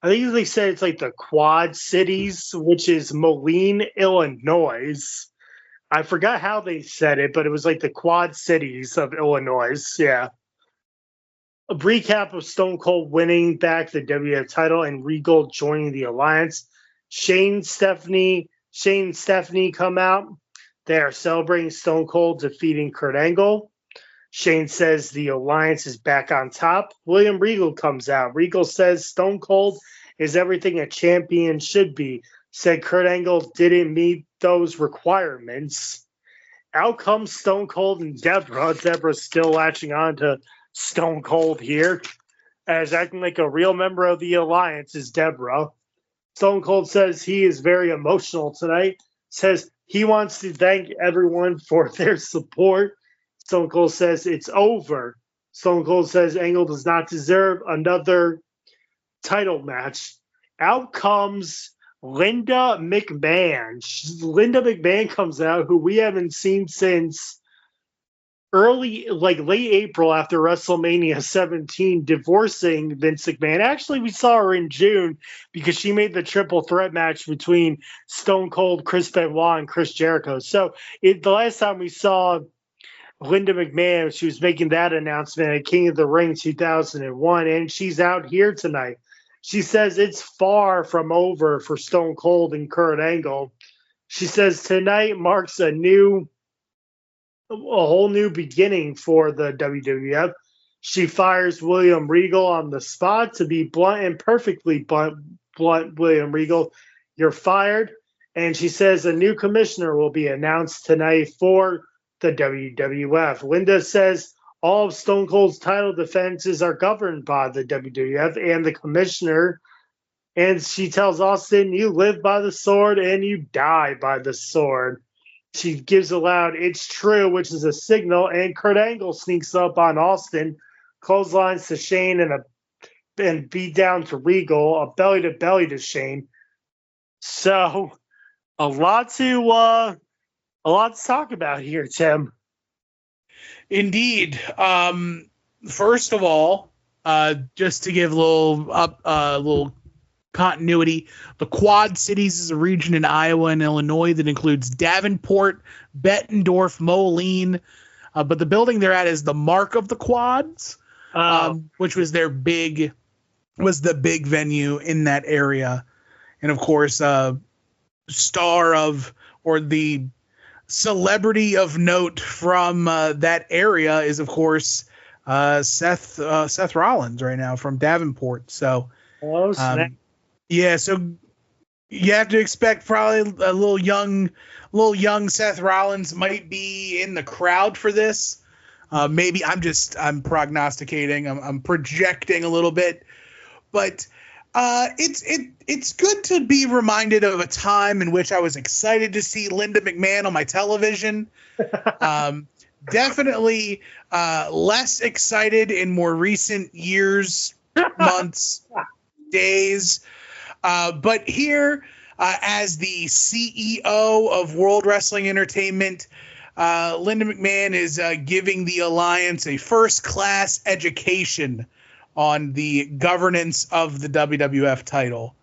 I think they said it's like the Quad Cities, which is Moline, Illinois. I forgot how they said it, but it was like the Quad Cities of Illinois. Yeah. A recap of Stone Cold winning back the WWF title and Regal joining the Alliance. Shane and Stephanie come out. They are celebrating Stone Cold defeating Kurt Angle. Shane says the Alliance is back on top. William Regal comes out. Regal says Stone Cold is everything a champion should be. Said Kurt Angle didn't meet those requirements. Out comes Stone Cold and Deborah. Deborah's still latching on to Stone Cold here, as acting like a real member of the Alliance is Deborah. Stone Cold says he is very emotional tonight. Says he wants to thank everyone for their support. Stone Cold says it's over. Stone Cold says Angle does not deserve another title match. Out comes Linda McMahon. Linda McMahon comes out, who we haven't seen since late April after WrestleMania 17, divorcing Vince McMahon. Actually, we saw her in June because she made the triple threat match between Stone Cold, Chris Benoit, and Chris Jericho. So the last time we saw Linda McMahon, she was making that announcement at King of the Ring 2001, and she's out here tonight. She says it's far from over for Stone Cold and Kurt Angle. She says tonight marks a whole new beginning for the WWF. She fires William Regal on the spot. To be blunt and perfectly blunt, William Regal, you're fired. And she says a new commissioner will be announced tonight for the WWF. Linda says all of Stone Cold's title defenses are governed by the WWF and the commissioner. And she tells Austin, you live by the sword and you die by the sword. She gives a loud, it's true, which is a signal, and Kurt Angle sneaks up on Austin, clotheslines to Shane and beat down to Regal, a belly-to-belly to Shane. So, a lot to talk about here, Tim. Indeed. First of all, just to give a little continuity, the Quad Cities is a region in Iowa and Illinois that includes Davenport, Bettendorf, Moline, but the building they're at is the Mark of the Quads, which was the big venue in that area. And of course, star of, or the celebrity of note from that area is, of course, Seth Rollins right now from Davenport. So, yeah, so you have to expect probably a little young Seth Rollins might be in the crowd for this. Maybe I'm prognosticating. I'm projecting a little bit, but it's good to be reminded of a time in which I was excited to see Linda McMahon on my television. Definitely less excited in more recent years, months, days. But here, as the CEO of World Wrestling Entertainment, Linda McMahon is giving the Alliance a first-class education on the governance of the WWF title.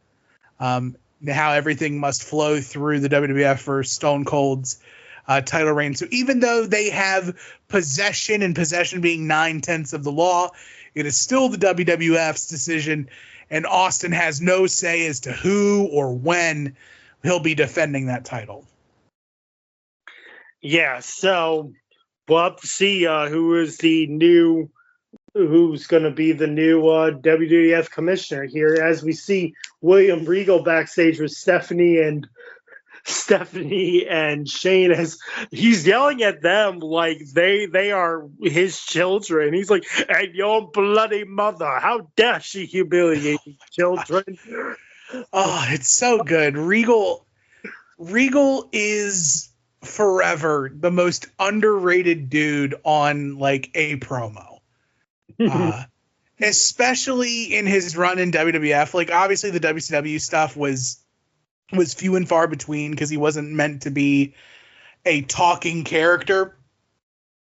How everything must flow through the WWF for Stone Cold's title reign. So even though they have possession, and possession being 9/10 of the law, it is still the WWF's decision, and Austin has no say as to who or when he'll be defending that title. Yeah, so we'll have to see who's going to be the new WWF commissioner here, as we see William Regal backstage with Stephanie and Shane, as he's yelling at them like they are his children. He's like, "And your bloody mother, how dare she humiliate children?" Oh, it's so good. Regal is forever the most underrated dude on like a promo. Especially in his run in WWF. Like, obviously the WCW stuff was few and far between because he wasn't meant to be a talking character.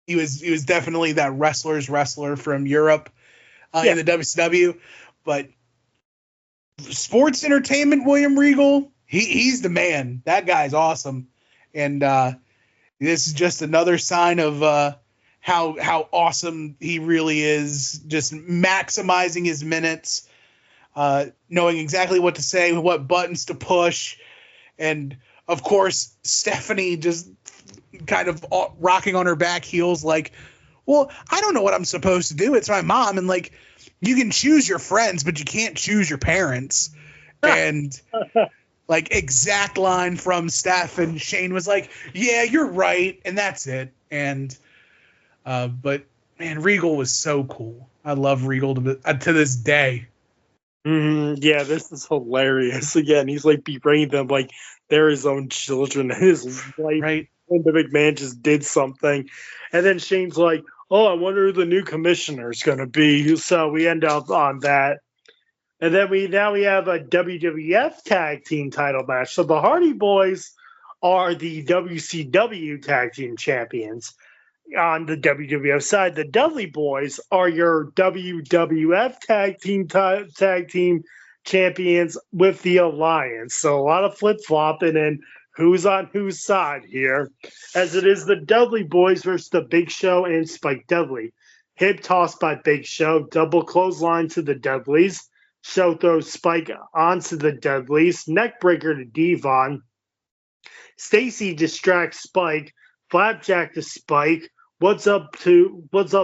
He was definitely that wrestler's wrestler from Europe in the WCW. But sports entertainment, William Regal, he's the man. That guy's awesome. And this is just another sign of how awesome he really is, just maximizing his minutes, knowing exactly what to say, what buttons to push. And, of course, Stephanie just kind of rocking on her back heels like, well, I don't know what I'm supposed to do. It's my mom. And, like, you can choose your friends, but you can't choose your parents. And, like, exact line from Steph, and Shane was like, yeah, you're right. And that's it. And but man, Regal was so cool. I love Regal to this day. Yeah, this is hilarious. Again, he's like berating them like they're his own children. His wife, right? Linda McMahon just did something, and then Shane's like, "Oh, I wonder who the new commissioner is going to be." So we end up on that, and then we have a WWF Tag Team Title match. So the Hardy Boys are the WCW Tag Team Champions. On the WWF side, the Dudley Boys are your WWF Tag Team Champions with the Alliance. So a lot of flip-flopping and who's on whose side here, as it is the Dudley Boys versus the Big Show and Spike Dudley. Hip toss by Big Show, double clothesline to the Dudleys. Show throws Spike onto the Dudleys, neck breaker to Devon. Stacy distracts Spike, flapjack to Spike. What's up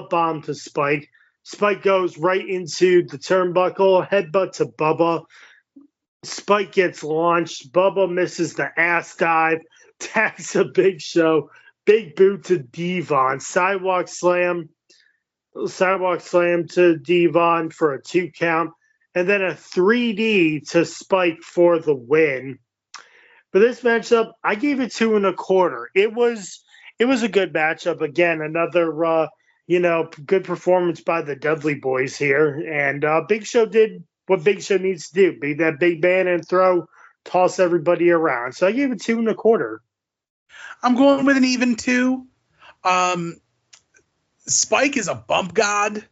bomb to Spike. Spike goes right into the turnbuckle, headbutt to Bubba. Spike gets launched. Bubba misses the ass dive, tags a Big Show, big boot to Devon, sidewalk slam to Devon for a 2 count, and then a 3D to Spike for the win. For this matchup, I gave it 2 1/4. It was a good matchup. Again, another, good performance by the Dudley Boys here. And Big Show did what Big Show needs to do. Be that big man and toss everybody around. So I gave it 2 1/4. I'm going with an even 2. Spike is a bump god.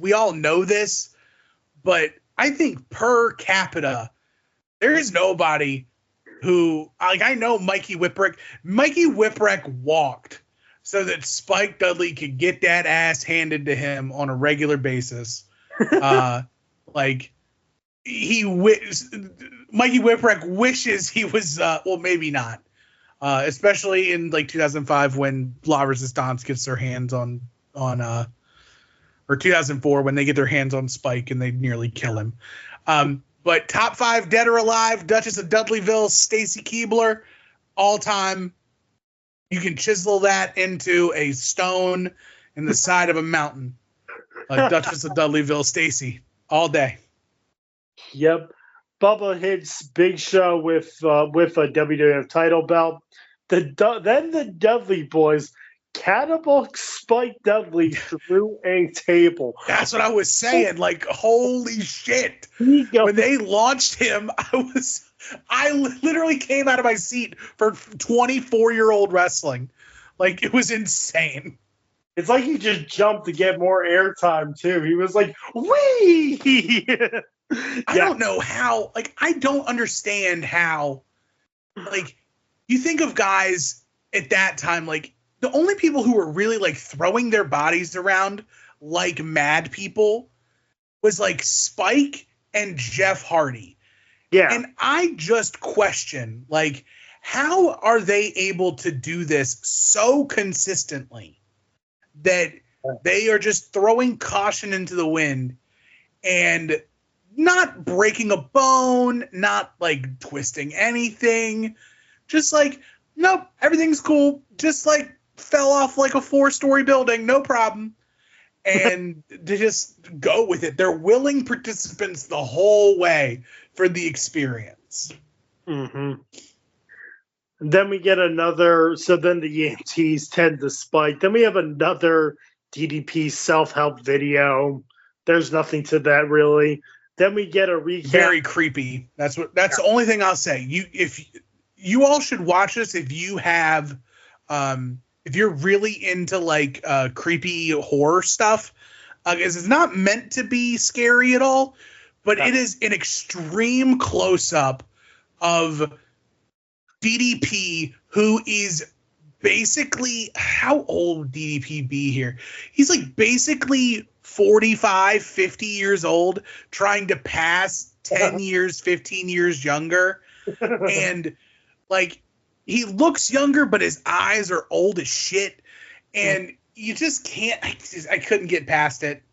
We all know this. But I think per capita, there is nobody who, like, I know Mikey Whipwreck. Mikey Whipwreck walked so that Spike Dudley could get that ass handed to him on a regular basis. Mikey Whipwreck wishes he was, well, maybe not. Especially in like 2005 when La Resistance gets their hands on or 2004 when they get their hands on Spike and they nearly kill him. But top 5 dead or alive, Duchess of Dudleyville, Stacy Keibler, all time. You can chisel that into a stone in the side of a mountain. Duchess of Dudleyville, Stacy, all day. Yep. Bubba hits Big Show with a WWF title belt. Then the Dudley Boys catapult Spike Dudley through a table. That's what I was saying. Like, holy shit. When they launched him, I literally came out of my seat for 24-year-old wrestling. Like, it was insane. It's like he just jumped to get more airtime too. He was like, "Wee!" I don't know how. Like, I don't understand how. Like, you think of guys at that time, like, the only people who were really, like, throwing their bodies around like mad people was, like, Spike and Jeff Hardy. Yeah. And I just question, like, how are they able to do this so consistently that they are just throwing caution into the wind and not breaking a bone, not, like, twisting anything, just like, nope, everything's cool, just, like, fell off like a 4-story building, no problem. And to just go with it. They're willing participants the whole way for the experience. Mm-hmm. Then we get another, so then the EMTs tend to spike. Then we have another DDP self-help video. There's nothing to that really. Then we get a recap. Very creepy. That's the only thing I'll say. You all should watch this if you have if you're really into, like, creepy horror stuff. Because it's not meant to be scary at all, but it is an extreme close-up of DDP, who is basically, how old would DDP be here? He's, like, basically 45, 50 years old, trying to pass 10 years, 15 years younger. And, like, he looks younger, but his eyes are old as shit. And you just can't, I couldn't get past it.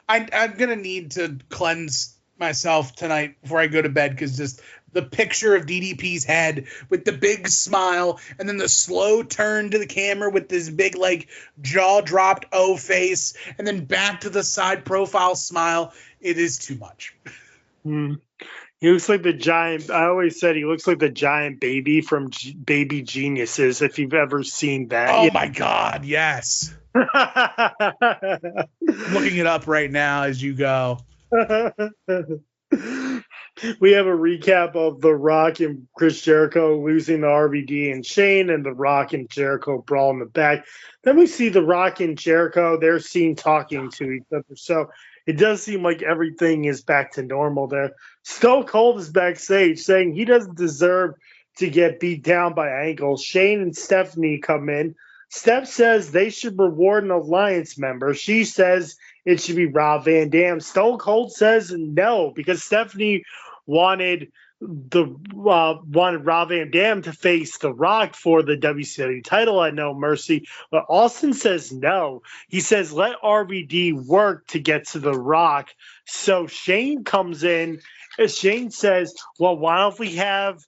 I'm going to need to cleanse myself tonight before I go to bed, because just the picture of DDP's head with the big smile and then the slow turn to the camera with this big, like, jaw-dropped O face and then back to the side profile smile, it is too much. He looks like the giant, I always said he looks like the giant baby from Baby Geniuses, if you've ever seen that. Oh, my God, yes. I'm looking it up right now as you go. We have a recap of The Rock and Chris Jericho losing to RVD and Shane, and The Rock and Jericho brawl in the back. Then we see The Rock and Jericho, they're seen talking to each other. So it does seem like everything is back to normal there. Stone Cold is backstage saying he doesn't deserve to get beat down by Angle. Shane and Stephanie come in. Steph says they should reward an Alliance member. She says it should be Rob Van Dam. Stone Cold says no, because Stephanie wanted Rob Van Dam to face The Rock for the WCW title at No Mercy, but Austin says no. He says let RVD work to get to The Rock. So Shane comes in. Shane says, well, why don't we have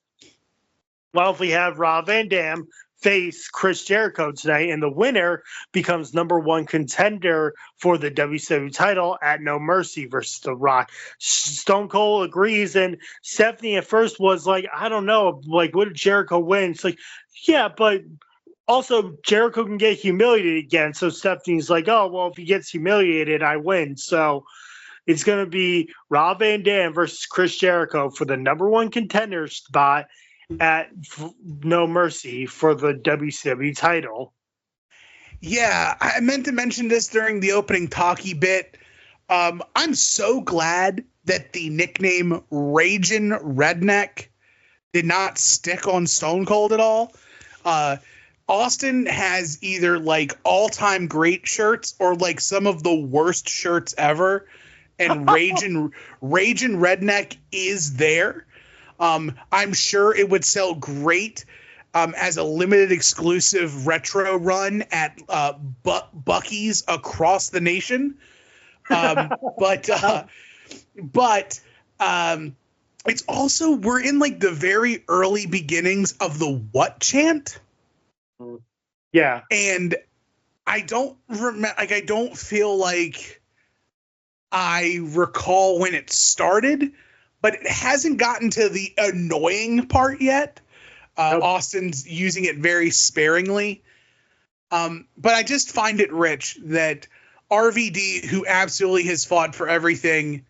Rob Van Dam face Chris Jericho tonight, and the winner becomes #1 contender for the WCW title at No Mercy versus The Rock. Stone Cold agrees, and Stephanie at first was like, I don't know, like, what if Jericho wins? It's like, yeah, but also Jericho can get humiliated again. So Stephanie's like, oh, well, if he gets humiliated, I win. So it's going to be Rob Van Dam versus Chris Jericho for the #1 contender spot at No Mercy for the WCW title. Yeah, I meant to mention this during the opening talkie bit. I'm so glad that the nickname Ragin' Redneck did not stick on Stone Cold at all. Austin has either, like, all-time great shirts or, like, some of the worst shirts ever, and Ragin' Redneck is there. I'm sure it would sell great as a limited exclusive retro run at Buc-ee's across the nation. But it's also, we're in, like, the very early beginnings of the what chant. Yeah. And I don't remember, like, I don't feel like I recall when it started, but it hasn't gotten to the annoying part yet. Nope. Austin's using it very sparingly. But I just find it rich that RVD, who absolutely has fought for everything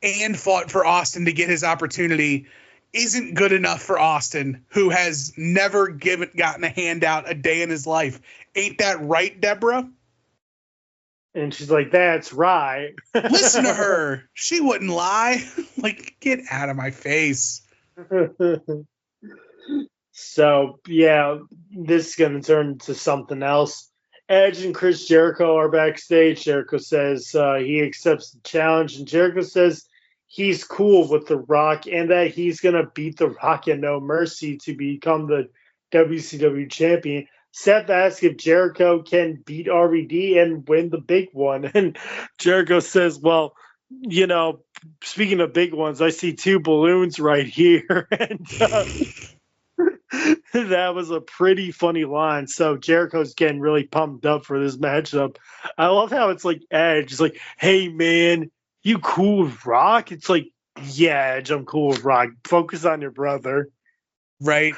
and fought for Austin to get his opportunity, isn't good enough for Austin, who has never gotten a handout a day in his life. Ain't that right, Deborah? And she's like, that's right. Listen to her. She wouldn't lie. Like, get out of my face. So, yeah, this is going to turn into something else. Edge and Chris Jericho are backstage. Jericho says he accepts the challenge, and Jericho says he's cool with The Rock and that he's going to beat The Rock at No Mercy to become the WCW champion. Seth asks if Jericho can beat RVD and win the big one. And Jericho says, well, you know, speaking of big ones, I see 2 balloons right here. And that was a pretty funny line. So Jericho's getting really pumped up for this matchup. I love how it's like Edge. It's like, hey, man, you cool with Rock? It's like, yeah, Edge, I'm cool with Rock. Focus on your brother. Right.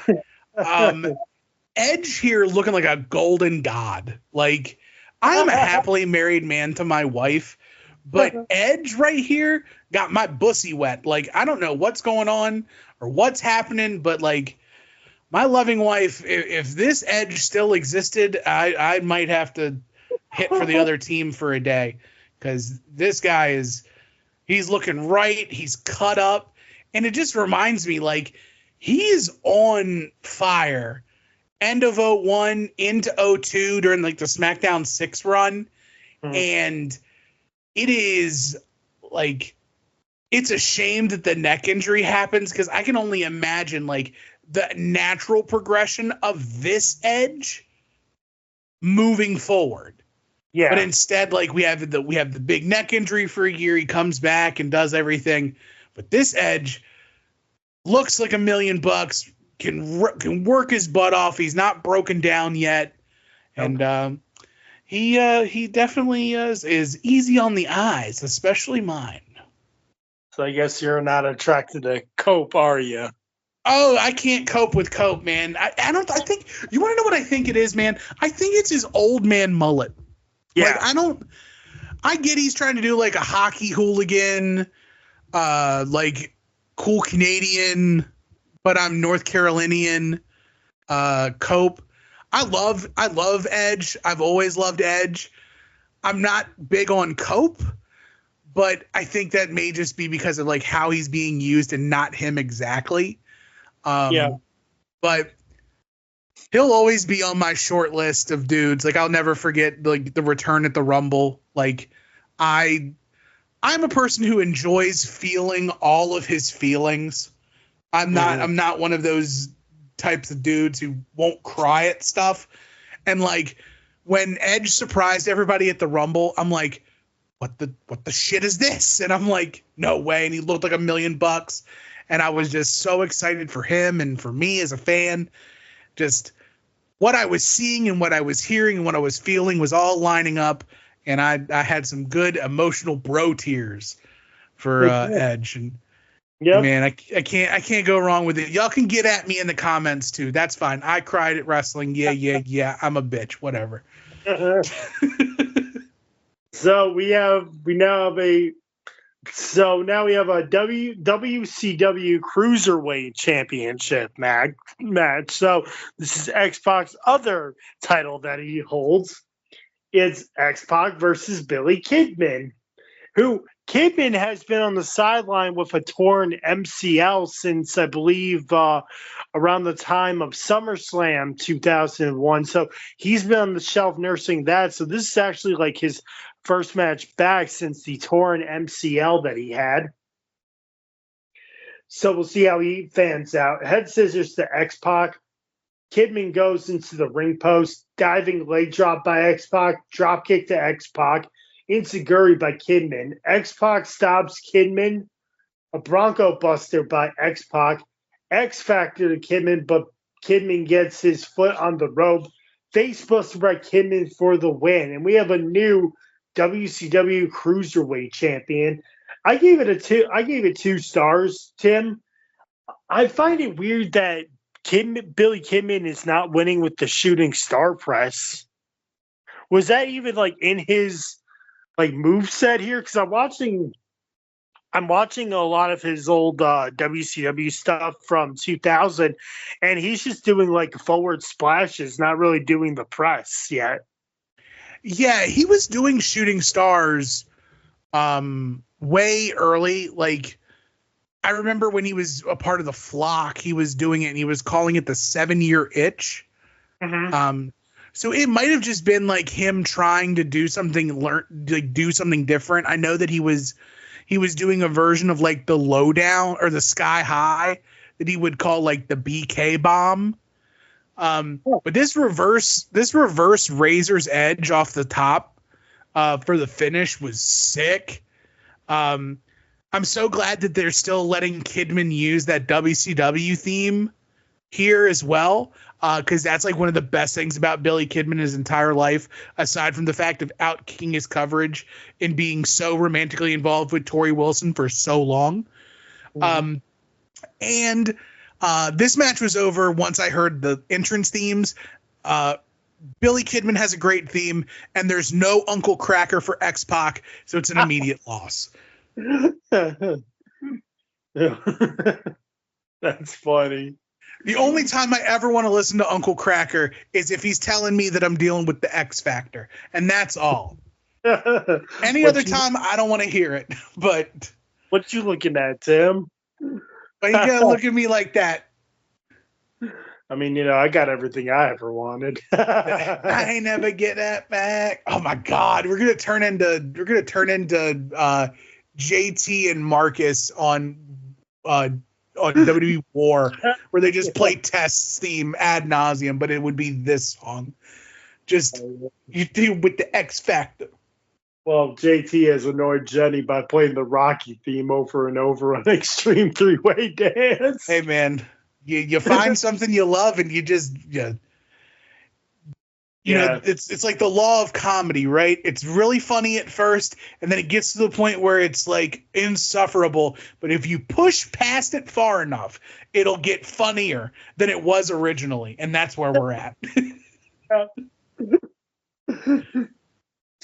Edge here looking like a golden god. Like, I am a happily married man to my wife, but Edge right here got my bussy wet. Like, I don't know what's going on or what's happening, but like, my loving wife, if this Edge still existed, I might have to hit for the other team for a day, because this guy he's looking right. He's cut up. And it just reminds me, like, he is on fire. End of 01 into 02 during like the SmackDown 6 run. And it is like, it's a shame that the neck injury happens, because I can only imagine like the natural progression of this Edge moving forward. Yeah. But instead, like, we have the big neck injury for a year. He comes back and does everything. But this Edge looks like $1 million, can work his butt off. He's not broken down yet. And he definitely is easy on the eyes, especially mine. So I guess you're not attracted to Cope, are you? Oh, I can't cope with Cope, man. I think, you want to know what I think it is, man? I think it's his old man mullet. Yeah. Like, I get he's trying to do like a hockey hooligan, like cool Canadian, but I'm North Carolinian, Cope. I love Edge. I've always loved Edge. I'm not big on Cope, but I think that may just be because of like how he's being used and not him exactly. But he'll always be on my short list of dudes. Like, I'll never forget like the return at the Rumble. Like, I'm a person who enjoys feeling all of his feelings. I'm not one of those types of dudes who won't cry at stuff. And like, when Edge surprised everybody at the Rumble, I'm like, what the shit is this? And I'm like, no way. And he looked like $1 million. And I was just so excited for him and for me as a fan. Just what I was seeing and what I was hearing and what I was feeling was all lining up. And I had some good emotional bro tears for Edge. And man, I can't go wrong with it. Y'all can get at me in the comments too. That's fine. I cried at wrestling. Yeah. I'm a bitch. Whatever. So now we have a WCW Cruiserweight Championship match. So this is X-Pac's other title that he holds. It's X-Pac versus Billy Kidman, who Kidman has been on the sideline with a torn MCL since, I believe, around the time of SummerSlam 2001. So he's been on the shelf nursing that. So this is actually like his first match back since the torn MCL that he had. So we'll see how he fans out. Head scissors to X-Pac. Kidman goes into the ring post. Diving leg drop by X-Pac. Drop kick to X-Pac. Enziguri by Kidman. X-Pac stops Kidman. A Bronco Buster by X-Pac. X-Factor to Kidman, but Kidman gets his foot on the rope. Face Buster by Kidman for the win. And we have a new WCW Cruiserweight champion. I gave it 2 stars, Tim. I find it weird that Billy Kidman is not winning with the shooting star press. Was that even like in his like move set here? Because I'm watching I'm watching a lot of his old WCW stuff from 2000, and he's just doing like forward splashes, not really doing the press yet. Yeah, he was doing shooting stars way early. Like, I remember when he was a part of the Flock, he was doing it and he was calling it the 7-year itch. Mm-hmm. So it might have just been like him trying to do something, do something different. I know that he was doing a version of like the Lowdown or the Sky High that he would call like the BK bomb. But this reverse Razor's Edge off the top for the finish was sick. I'm so glad that they're still letting Kidman use that WCW theme here as well, because that's like one of the best things about Billy Kidman his entire life, aside from the fact of outkicking his coverage and being so romantically involved with Tori Wilson for so long. Mm-hmm. And this match was over once I heard the entrance themes. Billy Kidman has a great theme, and there's no Uncle Cracker for X-Pac, so it's an immediate loss. That's funny. The only time I ever want to listen to Uncle Cracker is if he's telling me that I'm dealing with the X Factor, and that's all. Any other time, I don't want to hear it. But what you looking at, Tim? But you gotta look at me like that. I mean, I got everything I ever wanted. I ain't never get that back. Oh my God, we're gonna turn into JT and Marcus on WWE War, where they just play Test's theme ad nauseum, but it would be this song. Just you do with the X Factor. Well, JT has annoyed Jenny by playing the Rocky theme over and over on Extreme 3-Way Dance. Hey man, you find something you love and you just know, it's like the law of comedy, right? It's really funny at first, and then it gets to the point where it's like insufferable. But if you push past it far enough, it'll get funnier than it was originally, and that's where we're at.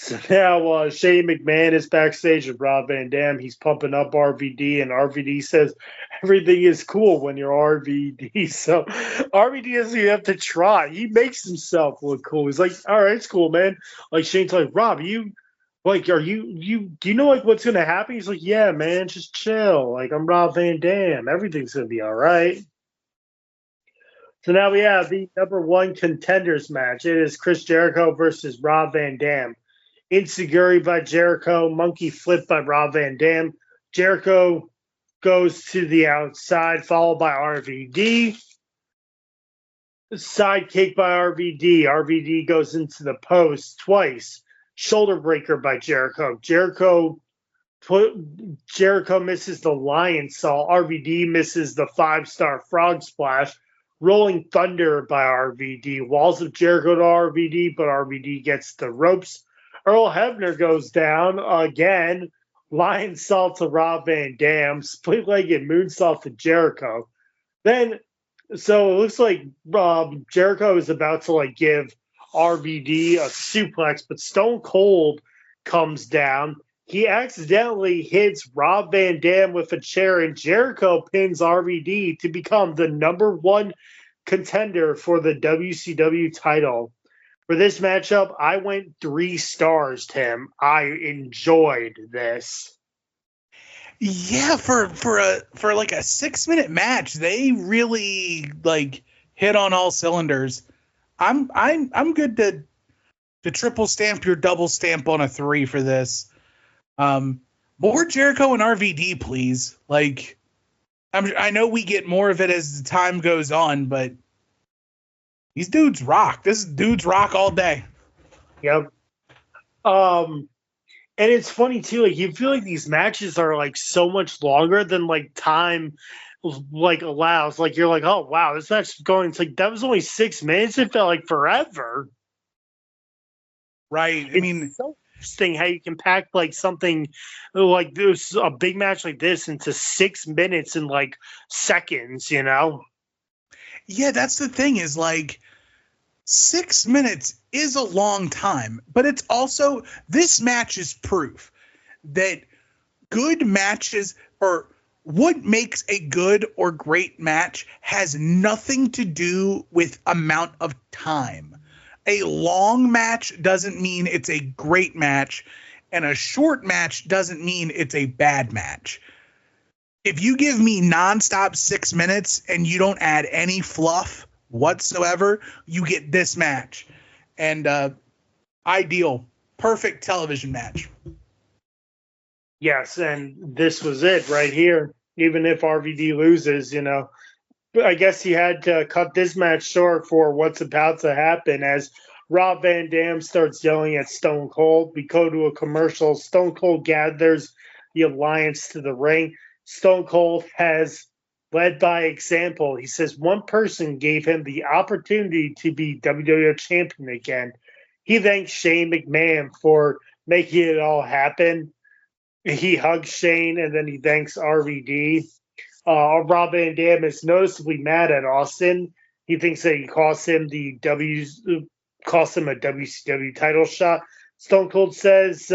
So now Shane McMahon is backstage with Rob Van Dam. He's pumping up RVD, and RVD says everything is cool when you're RVD. So RVD doesn't even have to try. He makes himself look cool. He's like, all right, it's cool, man. Like Shane's like, Rob, do you know like what's gonna happen? He's like, yeah, man, just chill. Like, I'm Rob Van Dam. Everything's gonna be all right. So now we have the number 1 contenders match. It is Chris Jericho versus Rob Van Dam. Insecurity by Jericho, monkey flip by Rob Van Dam. Jericho goes to the outside, followed by RVD. Side kick by RVD. RVD goes into the post twice. Shoulder breaker by Jericho. Jericho misses the lion saw. RVD misses the 5-star frog splash. Rolling Thunder by RVD. Walls of Jericho to RVD, but RVD gets the ropes. Earl Hebner goes down again. Lion salt to Rob Van Dam. Split-legged moonsault to Jericho. Then, so it looks like Jericho is about to give RVD a suplex, but Stone Cold comes down. He accidentally hits Rob Van Dam with a chair, and Jericho pins RVD to become the number 1 contender for the WCW title. For this matchup, I went 3 stars, Tim. I enjoyed this. Yeah, for like a 6-minute match, they really hit on all cylinders. I'm good to triple stamp your double stamp on a 3 for this. More Jericho and RVD, please. I know we get more of it as the time goes on, but these dudes rock. This dudes rock all day. Yep. And it's funny too. You feel like these matches are so much longer than time allows. You're like, oh wow, this match is going. It's that was only 6 minutes. It felt like forever. Right. It's so interesting how you can pack something like this, a big match like this, into 6 minutes in seconds. Yeah, that's the thing is 6 minutes is a long time, but it's also, this match is proof that good matches, or what makes a good or great match, has nothing to do with amount of time. A long match doesn't mean it's a great match, and a short match doesn't mean it's a bad match. If you give me nonstop 6 minutes and you don't add any fluff whatsoever, you get this match. And ideal, perfect television match. Yes, and this was it right here. Even if RVD loses, I guess he had to cut this match short for what's about to happen as Rob Van Dam starts yelling at Stone Cold. We go to a commercial. Stone Cold gathers the Alliance to the ring. Stone Cold has led by example. He says one person gave him the opportunity to be WWF champion again. He thanks Shane McMahon for making it all happen. He hugs Shane, and then he thanks RVD. Rob Van Dam is noticeably mad at Austin. He thinks that he cost him a WCW title shot. Stone Cold says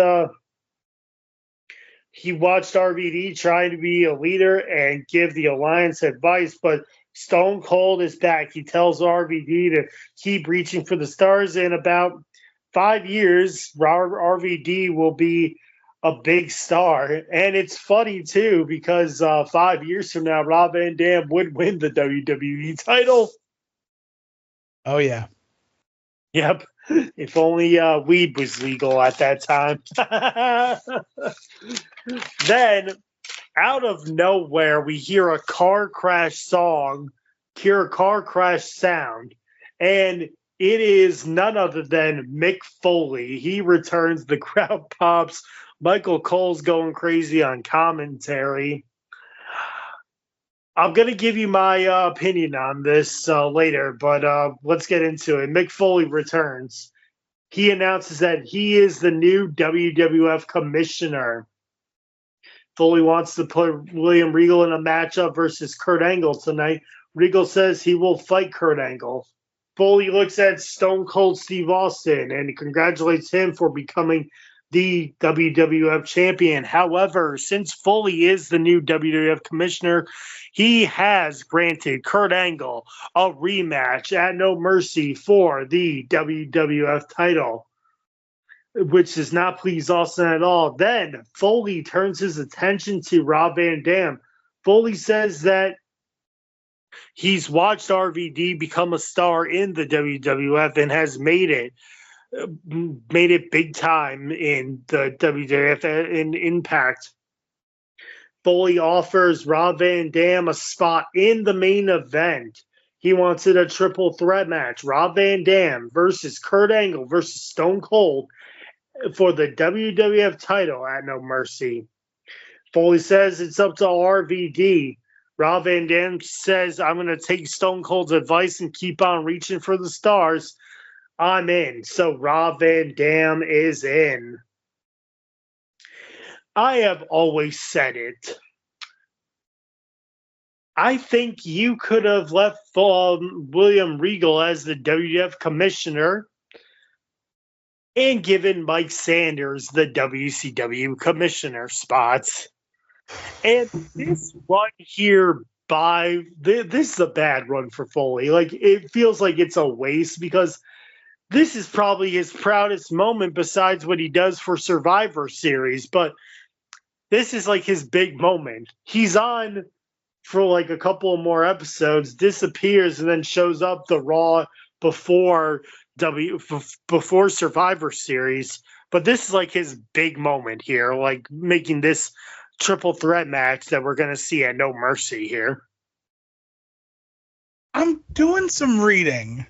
he watched RVD trying to be a leader and give the Alliance advice, but Stone Cold is back. He tells RVD to keep reaching for the stars. In about 5 years, RVD will be a big star. And it's funny, too, because 5 years from now, Rob Van Dam would win the WWE title. Oh, yeah. Yep. If only weed was legal at that time. Then, out of nowhere, we hear a car crash sound, and it is none other than Mick Foley. He returns, the crowd pops. Michael Cole's going crazy on commentary. I'm going to give you my opinion on this later, but let's get into it. Mick Foley returns. He announces that he is the new WWF commissioner. Foley wants to put William Regal in a matchup versus Kurt Angle tonight. Regal says he will fight Kurt Angle. Foley looks at Stone Cold Steve Austin and congratulates him for becoming the WWF champion. However, since Foley is the new WWF commissioner, he has granted Kurt Angle a rematch at No Mercy for the WWF title, which does not please Austin at all. Then Foley turns his attention to Rob Van Dam. Foley says that he's watched RVD become a star in the WWF and has made it big time in the WWF in Impact. Foley offers Rob Van Dam a spot in the main event. He wants it a triple threat match. Rob Van Dam versus Kurt Angle versus Stone Cold for the WWF title at No Mercy. Foley says it's up to RVD. Rob Van Dam says, I'm going to take Stone Cold's advice and keep on reaching for the stars. I'm in. So Rob Van Dam is in. I have always said it. I think you could have left William Regal as the WWF commissioner and given Mike Sanders the WCW commissioner spots. And this run here this is a bad run for Foley. Like, it feels like it's a waste because this is probably his proudest moment besides what he does for Survivor Series. But this is like his big moment. He's on for like a couple of more episodes, disappears, and then shows up the Raw before Survivor Series. But this is like his big moment here, like making this triple threat match that we're going to see at No Mercy here. I'm doing some reading.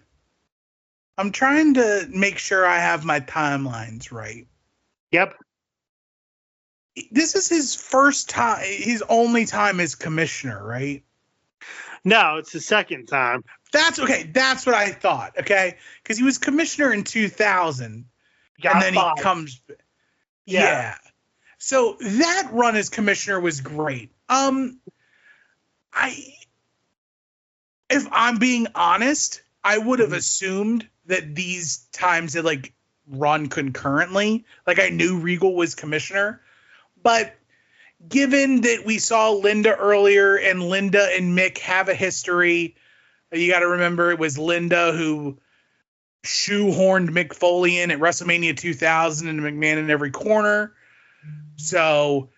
I'm trying to make sure I have my timelines right. Yep. This is his first time, his only time as commissioner, right? No, it's the second time. That's okay. That's what I thought. Okay. Because he was commissioner in 2000. And then he comes. Yeah. So that run as commissioner was great. If I'm being honest, I would have assumed that these times had like run concurrently. Like I knew Regal was commissioner, but given that we saw Linda earlier and Linda and Mick have a history, you got to remember it was Linda who shoehorned Mick Foley in at WrestleMania 2000 and McMahon in every corner. So,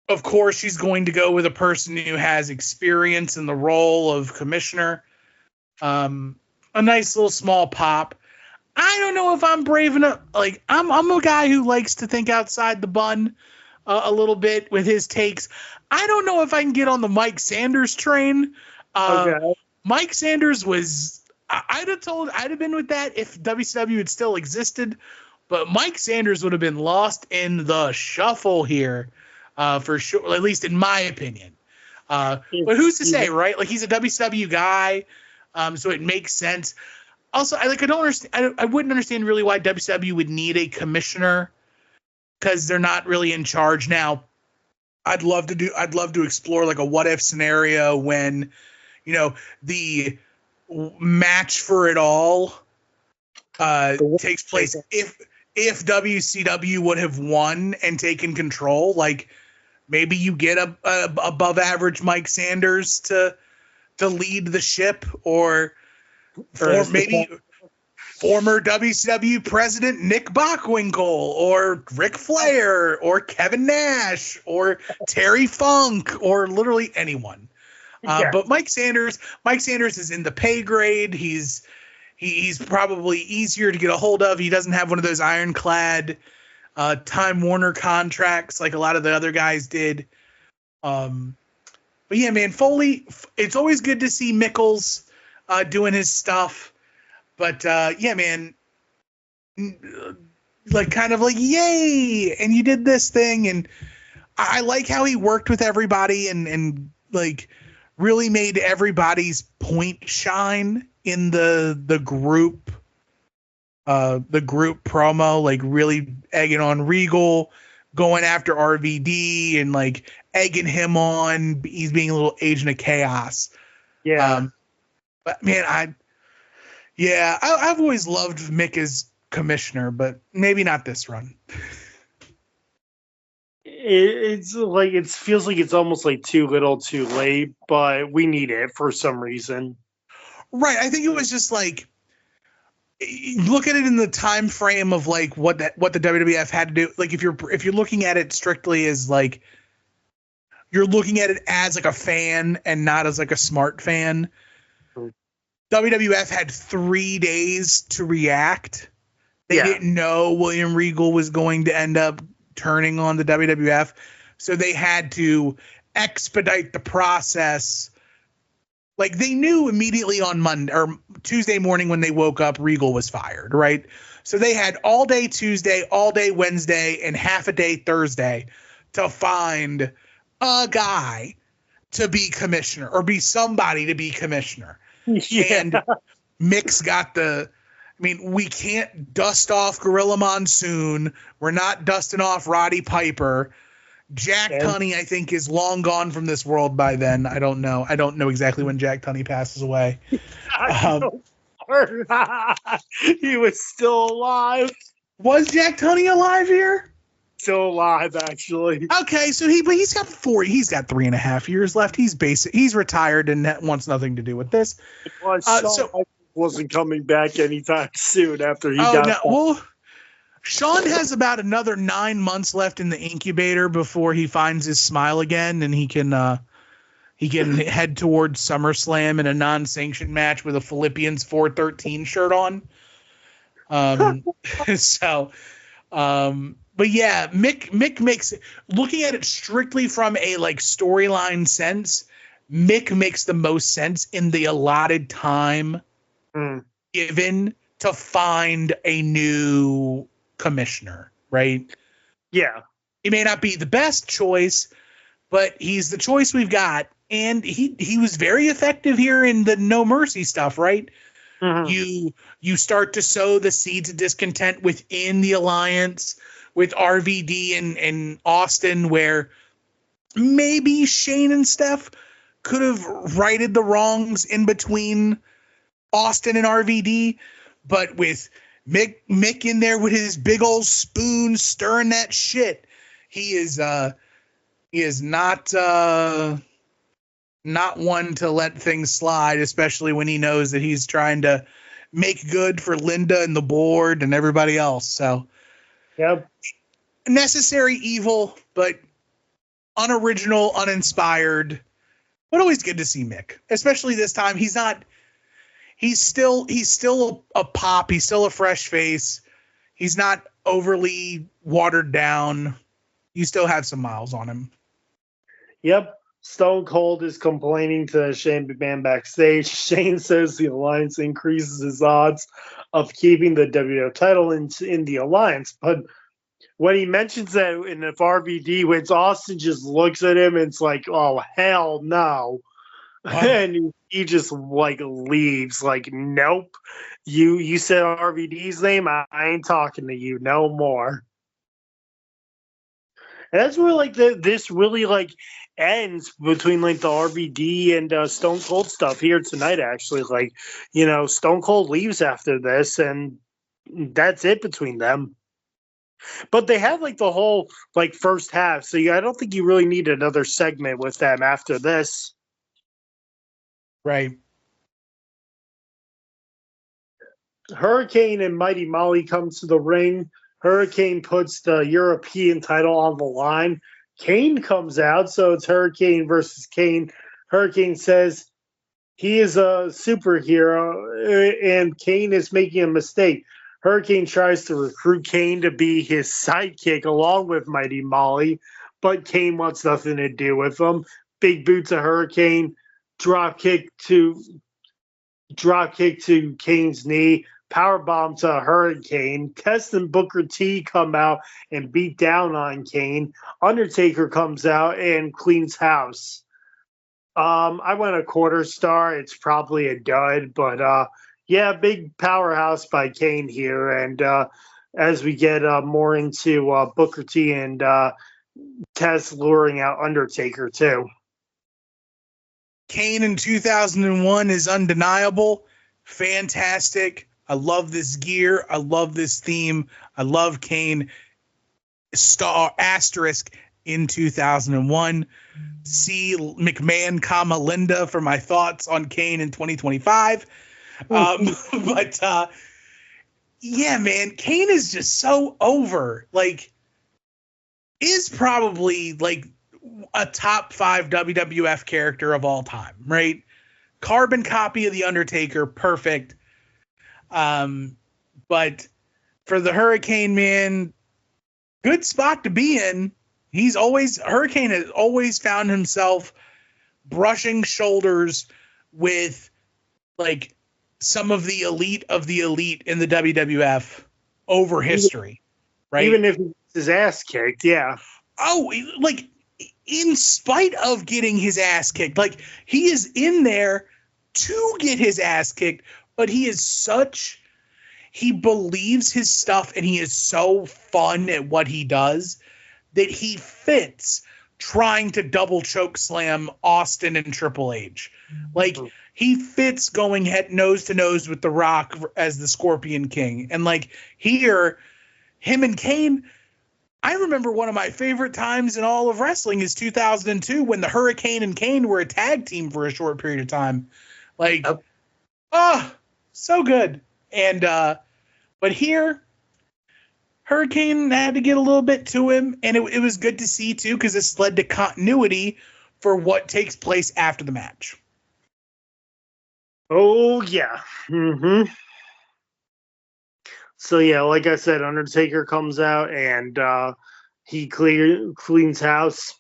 of course, she's going to go with a person who has experience in the role of commissioner. A nice little small pop. I don't know if I'm brave enough. Like, I'm a guy who likes to think outside the bun a little bit with his takes. I don't know if I can get on the Mike Sanders train. Okay. Mike Sanders was, I'd have been with that if WCW had still existed, but Mike Sanders would have been lost in the shuffle here, for sure, at least in my opinion. But who's to say, right? Like, he's a WCW guy, so it makes sense. Also, I don't understand. I wouldn't understand really why WCW would need a commissioner, because they're not really in charge now. I'd love to explore like a what if scenario when, the match for it all takes place if WCW would have won and taken control. Like, maybe you get a above average Mike Sanders to lead the ship, or maybe former WCW president Nick Bockwinkel, or Ric Flair, or Kevin Nash, or Terry Funk, or literally anyone. But Mike Sanders is in the pay grade. He's probably easier to get a hold of. He doesn't have one of those ironclad Time Warner contracts like a lot of the other guys did. But yeah, man, Foley, it's always good to see Mickles doing his stuff. But yeah, man, like, kind of like, yay, and you did this thing. And I like how he worked with everybody and like really made everybody's point shine in the group promo, like really egging on Regal, going after RVD, and like egging him on. He's being a little agent of chaos. Yeah. But man, I've always loved Mick as commissioner, but maybe not this run. It's like, it feels like it's almost like too little too late, but we need it for some reason. Right. I think it was just like, look at it in the time frame of like what the WWF had to do. Like, if you're looking at it strictly as like, you're looking at it as like a fan and not as like a smart fan. WWF had 3 days to react. They didn't know William Regal was going to end up turning on the WWF, so they had to expedite the process. Like, they knew immediately on Monday or Tuesday morning when they woke up, Regal was fired, right? So they had all day Tuesday, all day Wednesday, and half a day Thursday to find a guy to be commissioner, or be somebody to be commissioner. Yeah. And Mick's got we can't dust off Gorilla Monsoon. We're not dusting off Roddy Piper. Jack Tunney, I think, is long gone from this world by then. I don't know. I don't know exactly when Jack Tunney passes away. He was still alive. Was Jack Tunney alive here? Still alive, actually. Okay, so he's got 3.5 years left. He's retired and wants nothing to do with this. Wasn't coming back anytime soon after he got. No. Well, Sean has about another 9 months left in the incubator before he finds his smile again, and he can head towards SummerSlam in a non-sanctioned match with a Philippians 413 shirt on. But yeah, Mick makes, looking at it strictly from a like storyline sense, Mick makes the most sense in the allotted time given to find a new commissioner, right? Yeah. He may not be the best choice, but he's the choice we've got. And he was very effective here in the No Mercy stuff, right? Mm-hmm. You start to sow the seeds of discontent within the alliance with RVD and Austin, where maybe Shane and Steph could have righted the wrongs in between Austin and RVD, but with Mick in there with his big old spoon stirring that shit, he is He is not one to let things slide, especially when he knows that he's trying to make good for Linda and the board and everybody else. So, yep, necessary evil, but unoriginal, uninspired. But always good to see Mick, especially this time. He's still a pop. He's still a fresh face. He's not overly watered down. You still have some miles on him. Yep. Stone Cold is complaining to Shane McMahon backstage. Shane says the alliance increases his odds of keeping the WWF title in the alliance. But when he mentions that, and if RVD wins, Austin just looks at him and it's like, oh, hell no. And he just like leaves, like, nope. You said RVD's name, I ain't talking to you no more. And that's where like this really like ends between like the RVD and Stone Cold stuff here tonight. Actually, like, you know, Stone Cold leaves after this, and that's it between them. But they have like the whole like first half, so I don't think you really need another segment with them after this. Right. Hurricane and Mighty Molly come to the ring. Hurricane puts the European title on the line. Kane comes out, so it's Hurricane versus Kane. Hurricane says he is a superhero, and Kane is making a mistake. Hurricane tries to recruit Kane to be his sidekick along with Mighty Molly, but Kane wants nothing to do with him. Big boot to Hurricane, drop kick to Kane's knee. Powerbomb to Hurricane. Test and Booker T come out and beat down on Kane. Undertaker comes out and cleans house. I went a quarter star. It's probably a dud, but yeah, big powerhouse by Kane here. And as we get more into Booker T and Test luring out Undertaker too. Kane in 2001 is undeniable. Fantastic. I love this gear. I love this theme. I love Kane. Star asterisk in 2001. See McMahon, comma Linda for my thoughts on Kane in 2025. But yeah, man, Kane is just so over. Like, is probably like a top 5 WWF character of all time, right? Carbon copy of The Undertaker, perfect. But for the Hurricane, man, good spot to be in. Hurricane has always found himself brushing shoulders with like some of the elite in the WWF over history, right? Even if his ass kicked, yeah. Oh, like in spite of getting his ass kicked, like he is in there to get his ass kicked, but he believes his stuff and he is so fun at what he does that he fits trying to double choke slam Austin and Triple H. Like he fits going nose to nose with The Rock as the Scorpion King. And like here, him and Kane, I remember one of my favorite times in all of wrestling is 2002 when the Hurricane and Kane were a tag team for a short period of time. Like, so good. And, but here, Hurricane had to get a little bit to him, and it was good to see, too, because this led to continuity for what takes place after the match. Oh, yeah. Mm-hmm. So, yeah, like I said, Undertaker comes out, and he cleans house.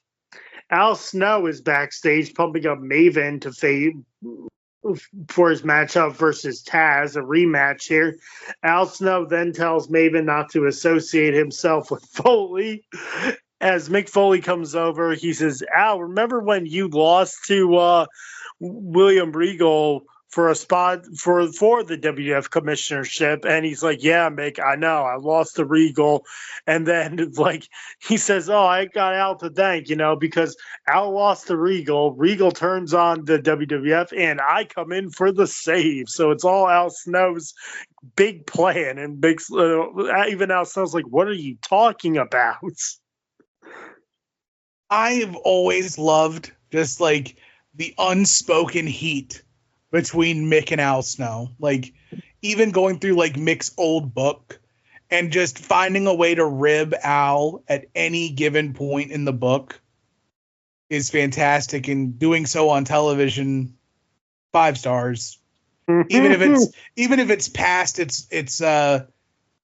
Al Snow is backstage pumping up Maven to fade for his matchup versus Taz, a rematch here. Al Snow then tells Maven not to associate himself with Foley. As Mick Foley comes over, he says, Al, remember when you lost to William Regal for a spot for the WWF commissionership? And he's like, yeah, Mick, I know, I lost to Regal. And then like he says, oh, I got Al to thank, because Al lost to Regal. Regal turns on the WWF and I come in for the save. So it's all Al Snow's big plan. And even Al Snow's like, what are you talking about? I've always loved just like the unspoken heat between Mick and Al Snow. Like even going through like Mick's old book and just finding a way to rib Al at any given point in the book is fantastic, and doing so on television, 5 stars. Even if it's past its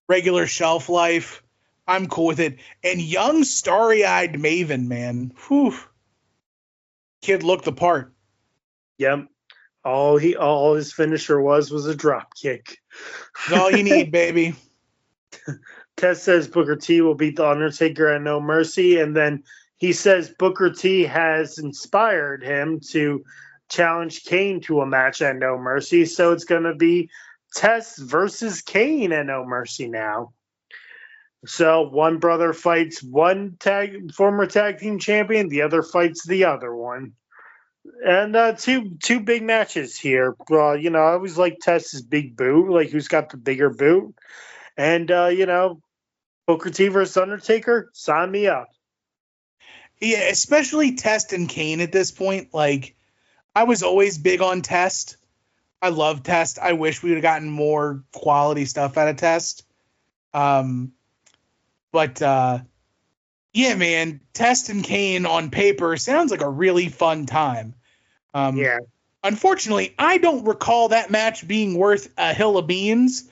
regular shelf life, I'm cool with it. And young starry-eyed Maven, man, whew, kid looked the part. Yep. All his finisher was a drop kick. That's all you need, baby. Test says Booker T will beat The Undertaker at No Mercy, and then he says Booker T has inspired him to challenge Kane to a match at No Mercy, so it's going to be Test versus Kane at No Mercy now. So one brother fights one former tag team champion, the other fights the other one. And two big matches here. I always like Test's big boot, like who's got the bigger boot. And, Booker T versus Undertaker, sign me up. Yeah, especially Test and Kane at this point. Like, I was always big on Test. I love Test. I wish we would have gotten more quality stuff out of Test. But yeah, man, Test and Kane on paper sounds like a really fun time. Yeah. Unfortunately, I don't recall that match being worth a hill of beans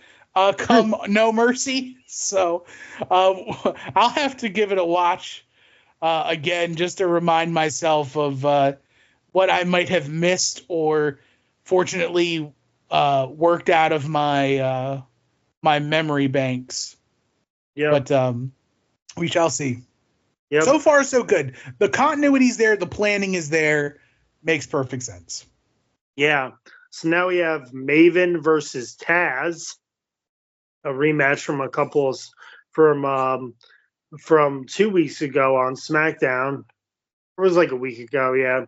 come No Mercy. So I'll have to give it a watch again just to remind myself of what I might have missed or fortunately worked out of my my memory banks. Yeah. But we shall see. Yep. So far, so good. The continuity's there. The planning is there. Makes perfect sense. Yeah. So now we have Maven versus Taz, a rematch from 2 weeks ago on SmackDown. It was like a week ago, yeah.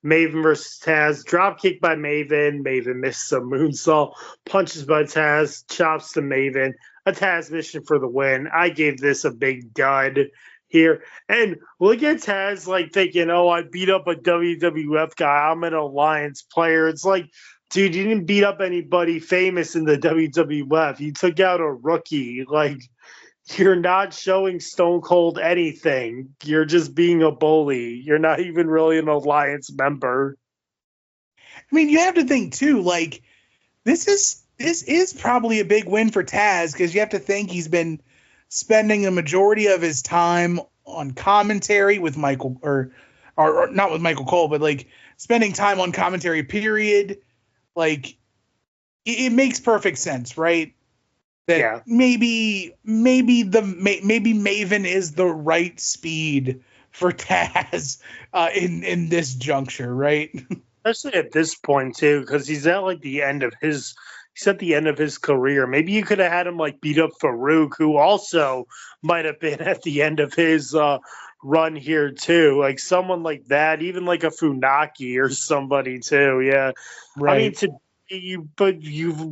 Maven versus Taz. Dropkick by Maven. Maven misses a moonsault. Punches by Taz. Chops to Maven. A Taz mission for the win. I gave this a big dud here. And look at Taz like thinking, oh, I beat up a WWF guy. I'm an Alliance player. It's like, dude, you didn't beat up anybody famous in the WWF. You took out a rookie. Like, you're not showing Stone Cold anything. You're just being a bully. You're not even really an Alliance member. I mean, you have to think too, like, this is probably a big win for Taz, because you have to think he's been spending a majority of his time on commentary with Michael, or not with Michael Cole, but like spending time on commentary, period. Like, it makes perfect sense, right? That maybe Maven is the right speed for Taz in this juncture, right? Especially at this point too, because he's at like the end of his career. Maybe you could have had him like beat up Farouk, who also might have been at the end of his run here too. Like someone like that, even like a Funaki or somebody too. Yeah, right. I mean,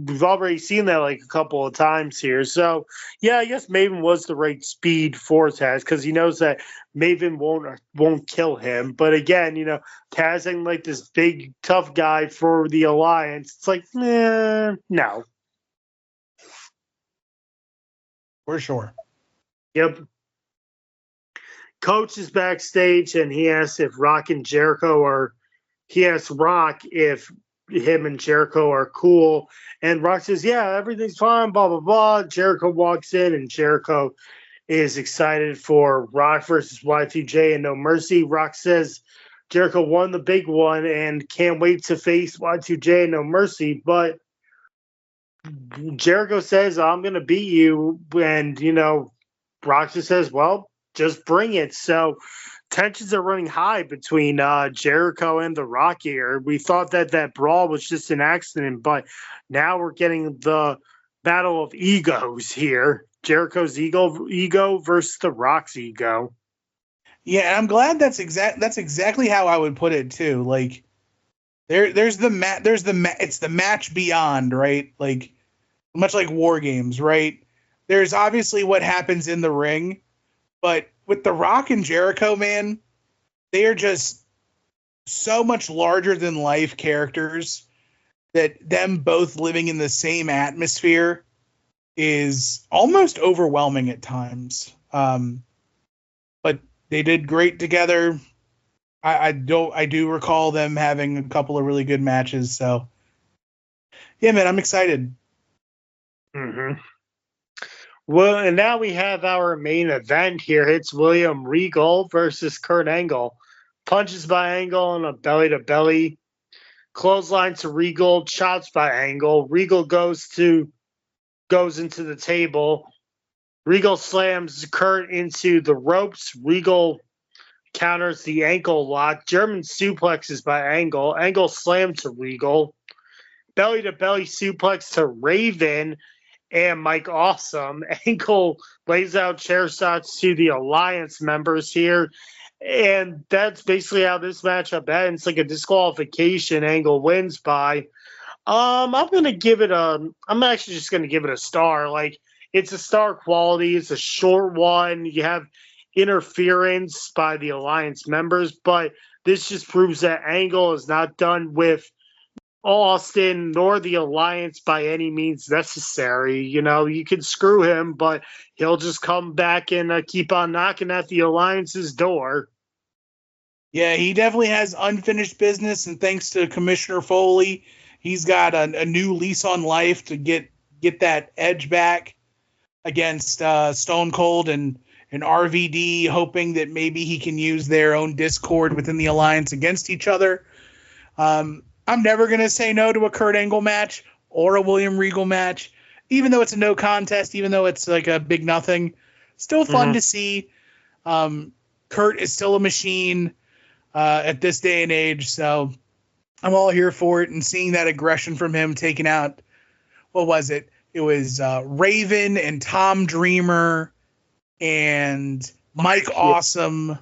we've already seen that like a couple of times here. So yeah, I guess Maven was the right speed for Taz, because he knows that Maven won't kill him. But again, Taz ain't like this big tough guy for the Alliance. It's like, no. For sure. Yep. Coach is backstage and he asks if Rock and Jericho he asks Rock if him and Jericho are cool, and Rock says, yeah, everything's fine, blah blah blah. Jericho walks in and Jericho is excited for Rock versus Y2J and No Mercy. Rock says Jericho won the big one and can't wait to face Y2J and No Mercy, but Jericho says, I'm gonna beat you, and Rock just says, well, just bring it. So tensions are running high between Jericho and The Rock here. We thought that brawl was just an accident, but now we're getting the battle of egos here. Jericho's ego versus The Rock's ego. Yeah, and I'm glad that's exactly how I would put it too. Like it's the match beyond, right? Like much like War Games, right? There's obviously what happens in the ring, but with The Rock and Jericho, man, they are just so much larger than life characters that them both living in the same atmosphere is almost overwhelming at times. But they did great together. I do recall them having a couple of really good matches. So yeah, man, I'm excited. Mm-hmm. Well, and now we have our main event here. It's William Regal versus Kurt Angle. Punches by Angle and a belly-to-belly. Clothesline to Regal. Chops by Angle. Regal goes into the table. Regal slams Kurt into the ropes. Regal counters the ankle lock. German suplexes by Angle. Angle slam to Regal. Belly-to-belly suplex to Raven and Mike Awesome. Angle lays out chair shots to the Alliance members here. And that's basically how this matchup ends. Like a disqualification. Angle wins by. I'm actually just gonna give it a star. Like, it's a star quality. It's a short one. You have interference by the Alliance members, but this just proves that Angle is not done with Austin nor the Alliance by any means necessary. You know, you can screw him, but he'll just come back and keep on knocking at the Alliance's door. Yeah, he definitely has unfinished business, and thanks to Commissioner Foley, he's got a new lease on life to get that edge back against Stone Cold and RVD, hoping that maybe he can use their own discord within the Alliance against each other. I'm never going to say no to a Kurt Angle match or a William Regal match, even though it's a no contest, even though it's like a big nothing. Still fun to see. Kurt is still a machine at this day and age, so I'm all here for it. And seeing that aggression from him taking out, what was it? It was Raven and Tom Dreamer and Mike Awesome.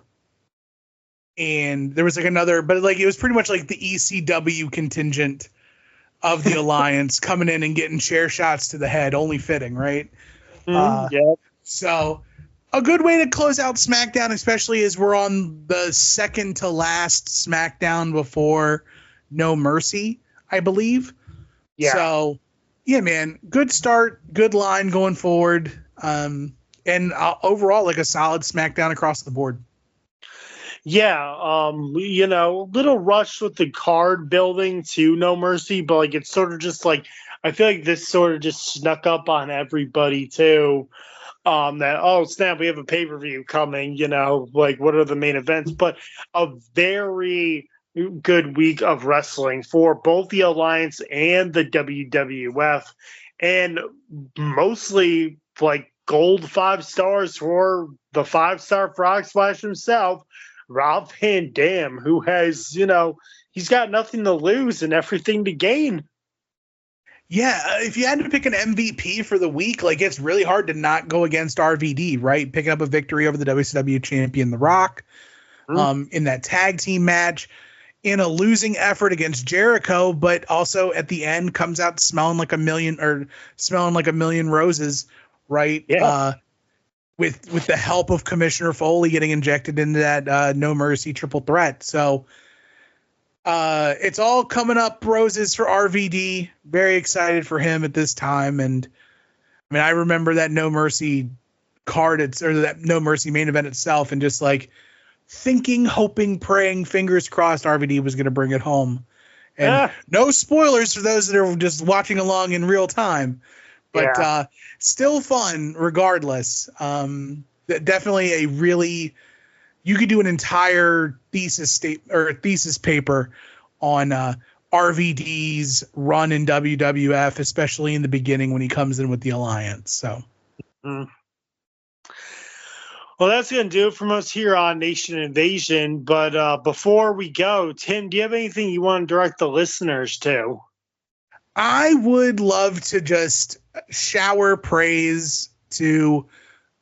And there was like another, but like it was pretty much like the ECW contingent of the Alliance coming in and getting chair shots to the head, only fitting, right? Yeah. So a good way to close out SmackDown, especially as we're on the second to last SmackDown before No Mercy, I believe. Yeah. So yeah, man, good start, good line going forward. And overall, like a solid SmackDown across the board. Yeah, little rush with the card building to No Mercy, but like it's sort of just like I feel like this sort of just snuck up on everybody too. That oh snap, we have a pay-per-view coming, like what are the main events? But a very good week of wrestling for both the Alliance and the WWF, and mostly like gold 5 stars for the 5-star Frog Splash himself. Rob Van Dam, who has, he's got nothing to lose and everything to gain. Yeah, if you had to pick an MVP for the week, like it's really hard to not go against RVD, right? Picking up a victory over the WCW champion, The Rock, in that tag team match, in a losing effort against Jericho, but also at the end comes out smelling like a million roses, right? Yeah. With the help of Commissioner Foley getting injected into that No Mercy triple threat. So it's all coming up roses for RVD. Very excited for him at this time. And I mean, I remember that No Mercy card, or that No Mercy main event itself, and just like thinking, hoping, praying, fingers crossed RVD was going to bring it home. And no spoilers for those that are just watching along in real time. But still fun regardless. Definitely a really, you could do an entire thesis paper on RVD's run in WWF, especially in the beginning when he comes in with the Alliance. So, well, that's going to do it from us here on Nation Invasion. But before we go, Tim, do you have anything you want to direct the listeners to? I would love to just shower praise to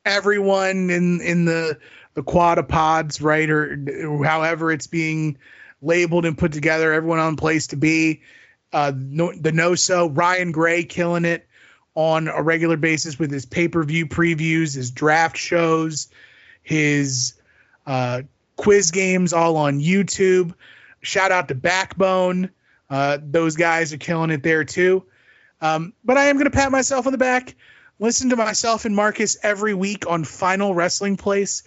everyone in the quadrapods, right? Or however it's being labeled and put together, everyone on Place to Be. The No-So, Ryan Gray killing it on a regular basis with his pay-per-view previews, his draft shows, his quiz games all on YouTube. Shout out to Backbone. Those guys are killing it there too. But I am going to pat myself on the back. Listen to myself and Marcus every week on Final Wrestling Place,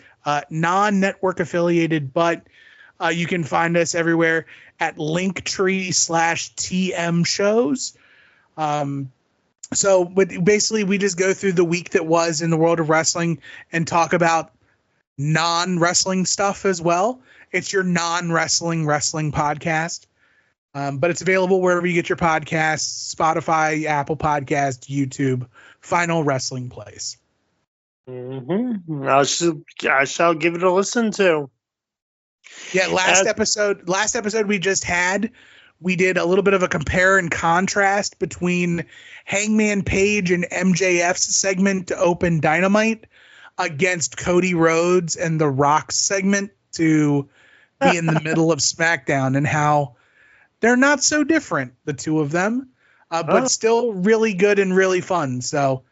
non-network affiliated, but you can find us everywhere at Linktree/TM shows. So basically we just go through the week that was in the world of wrestling and talk about non-wrestling stuff as well. It's your non-wrestling wrestling podcast. But it's available wherever you get your podcasts, Spotify, Apple Podcasts, YouTube, Final Wrestling Place. Mm-hmm. I shall give it a listen to. Yeah, last episode we just had, we did a little bit of a compare and contrast between Hangman Page and MJF's segment to open Dynamite against Cody Rhodes and The Rock's segment to be in the middle of SmackDown, and how they're not so different, the two of them, but still really good and really fun. So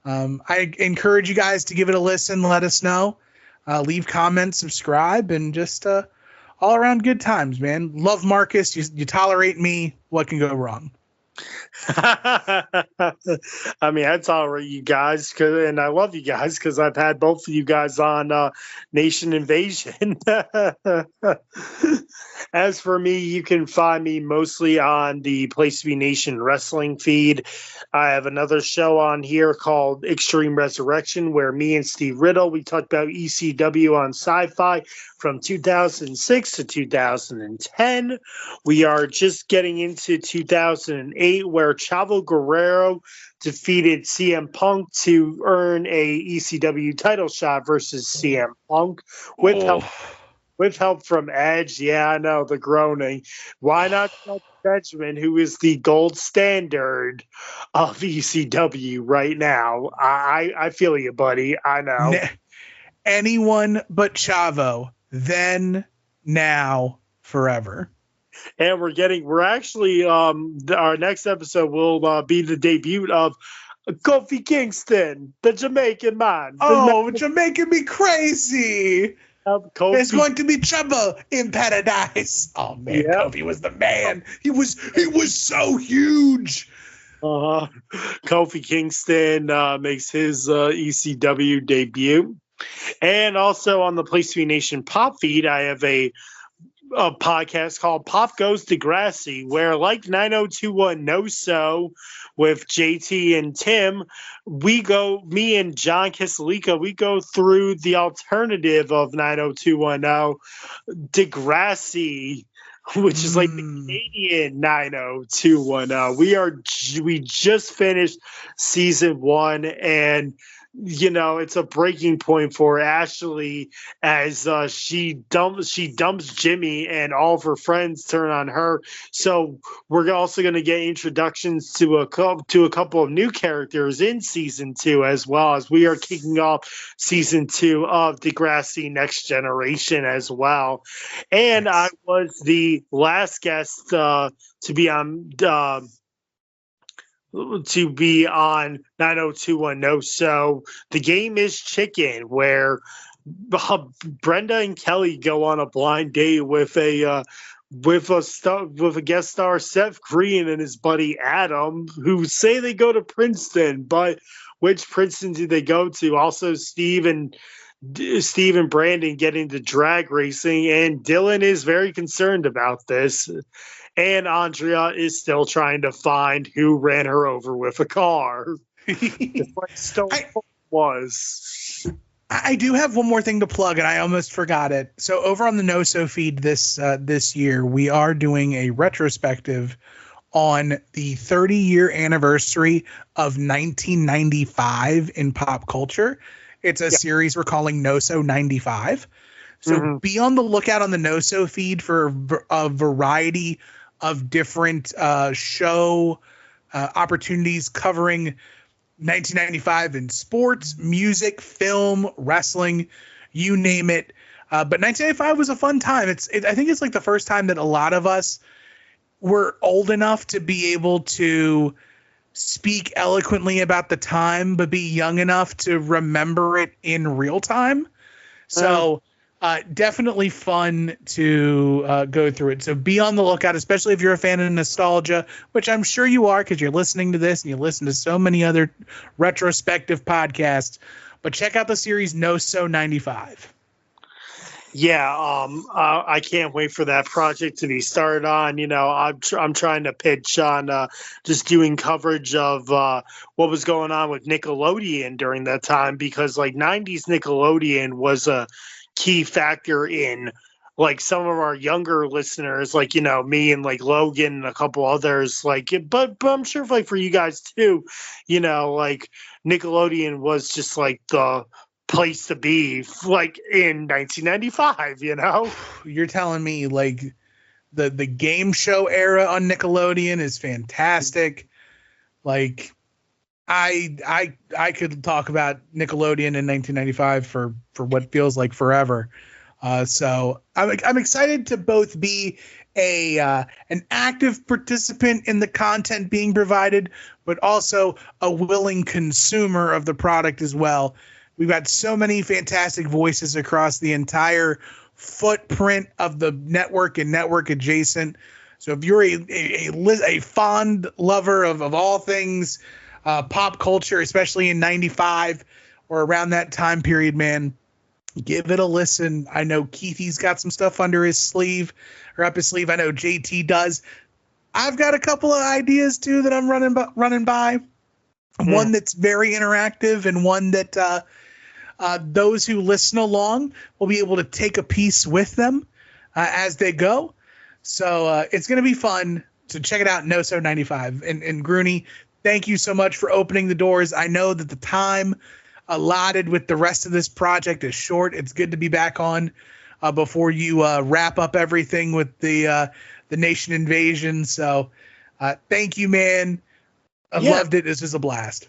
I encourage you guys to give it a listen. Let us know. Leave comments, subscribe, and just all around good times, man. Love Marcus. You tolerate me. What can go wrong? I mean, I tolerate you guys, and I love you guys because I've had both of you guys on Nation Invasion. As for me, you can find me mostly on the Place to Be Nation wrestling feed. I have another show on here called Extreme Resurrection, where me and Steve Riddle, we talked about ECW on Sci-Fi from 2006 to 2010. We are just getting into 2008, where Chavo Guerrero defeated CM Punk to earn a ECW title shot versus CM Punk with help from Edge. Yeah, I know, the groaning. Why not Benjamin, who is the gold standard of ECW right now? I feel you, buddy. I know. Anyone but Chavo. Then, now, forever. And we're actually our next episode will be the debut of Kofi Kingston, the Jamaican man. Jamaican me crazy. There's going to be trouble in paradise. Oh man, yep. Kofi was the man. He was so huge. Kofi Kingston makes his ECW debut. And also on the Place to Be Nation Pop feed, I have a podcast called Pop Goes Degrassi, where, like 9021 No So with JT and Tim, me and John Kisalica, we go through the alternative of 90210, Degrassi, which is like the Canadian 90210. We just finished season 1, and it's a breaking point for Ashley as she dumps Jimmy, and all of her friends turn on her. So we're also going to get introductions to a couple of new characters in season 2, as well as we are kicking off season 2 of Degrassi Next Generation as well. And yes. I was the last guest to be on 90210. So the game is Chicken, where Brenda and Kelly go on a blind date with a guest star, Seth Green, and his buddy Adam, who say they go to Princeton, but which Princeton do they go to? Also, Steve and Brandon get into drag racing, and Dylan is very concerned about this. And Andrea is still trying to find who ran her over with a car. It's like Stone Cold was. I do have one more thing to plug, and I almost forgot it. So over on the No-So feed this year, we are doing a retrospective on the 30-year anniversary of 1995 in pop culture. It's a series we're calling No-So 95. So be on the lookout on the No-So feed for a variety of different show opportunities covering 1995 in sports, music, film, wrestling, you name it. But 1995 was a fun time. I think it's like the first time that a lot of us were old enough to be able to speak eloquently about the time, but be young enough to remember it in real time. So Definitely fun to go through it. So be on the lookout, especially if you're a fan of nostalgia, which I'm sure you are because you're listening to this and you listen to so many other retrospective podcasts. But check out the series No So 95. Yeah, I can't wait for that project to be started on. I'm trying to pitch on just doing coverage of what was going on with Nickelodeon during that time, because like 90s Nickelodeon was a key factor in like some of our younger listeners, like me and like Logan and a couple others, like but I'm sure like for you guys too, like Nickelodeon was just like the place to be like in 1995. You're telling me like the game show era on Nickelodeon is fantastic. Like I could talk about Nickelodeon in 1995 for what feels like forever. So I'm excited to both be an active participant in the content being provided, but also a willing consumer of the product as well. We've got so many fantastic voices across the entire footprint of the network and network adjacent. So if you're a fond lover of all things pop culture, especially in 95 or around that time period, man, give it a listen. I know Keithy's got some stuff under his sleeve or up his sleeve. I know JT does. I've got a couple of ideas too that I'm running by. One that's very interactive and one that those who listen along will be able to take a piece with them as they go. So it's going to be fun. So check it out, No So 95. And Gruney, thank you so much for opening the doors. I know that the time allotted with the rest of this project is short. It's good to be back on before you wrap up everything with the Nation Invasion. So thank you, man. I loved it. This was a blast.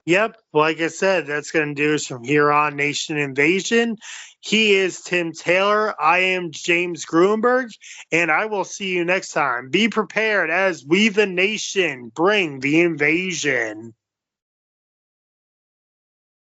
Yep. Like I said, that's going to do us from here on Nation Invasion. He is Tim Taylor. I am James Gruenberg, and I will see you next time. Be prepared as we, the nation, bring the invasion.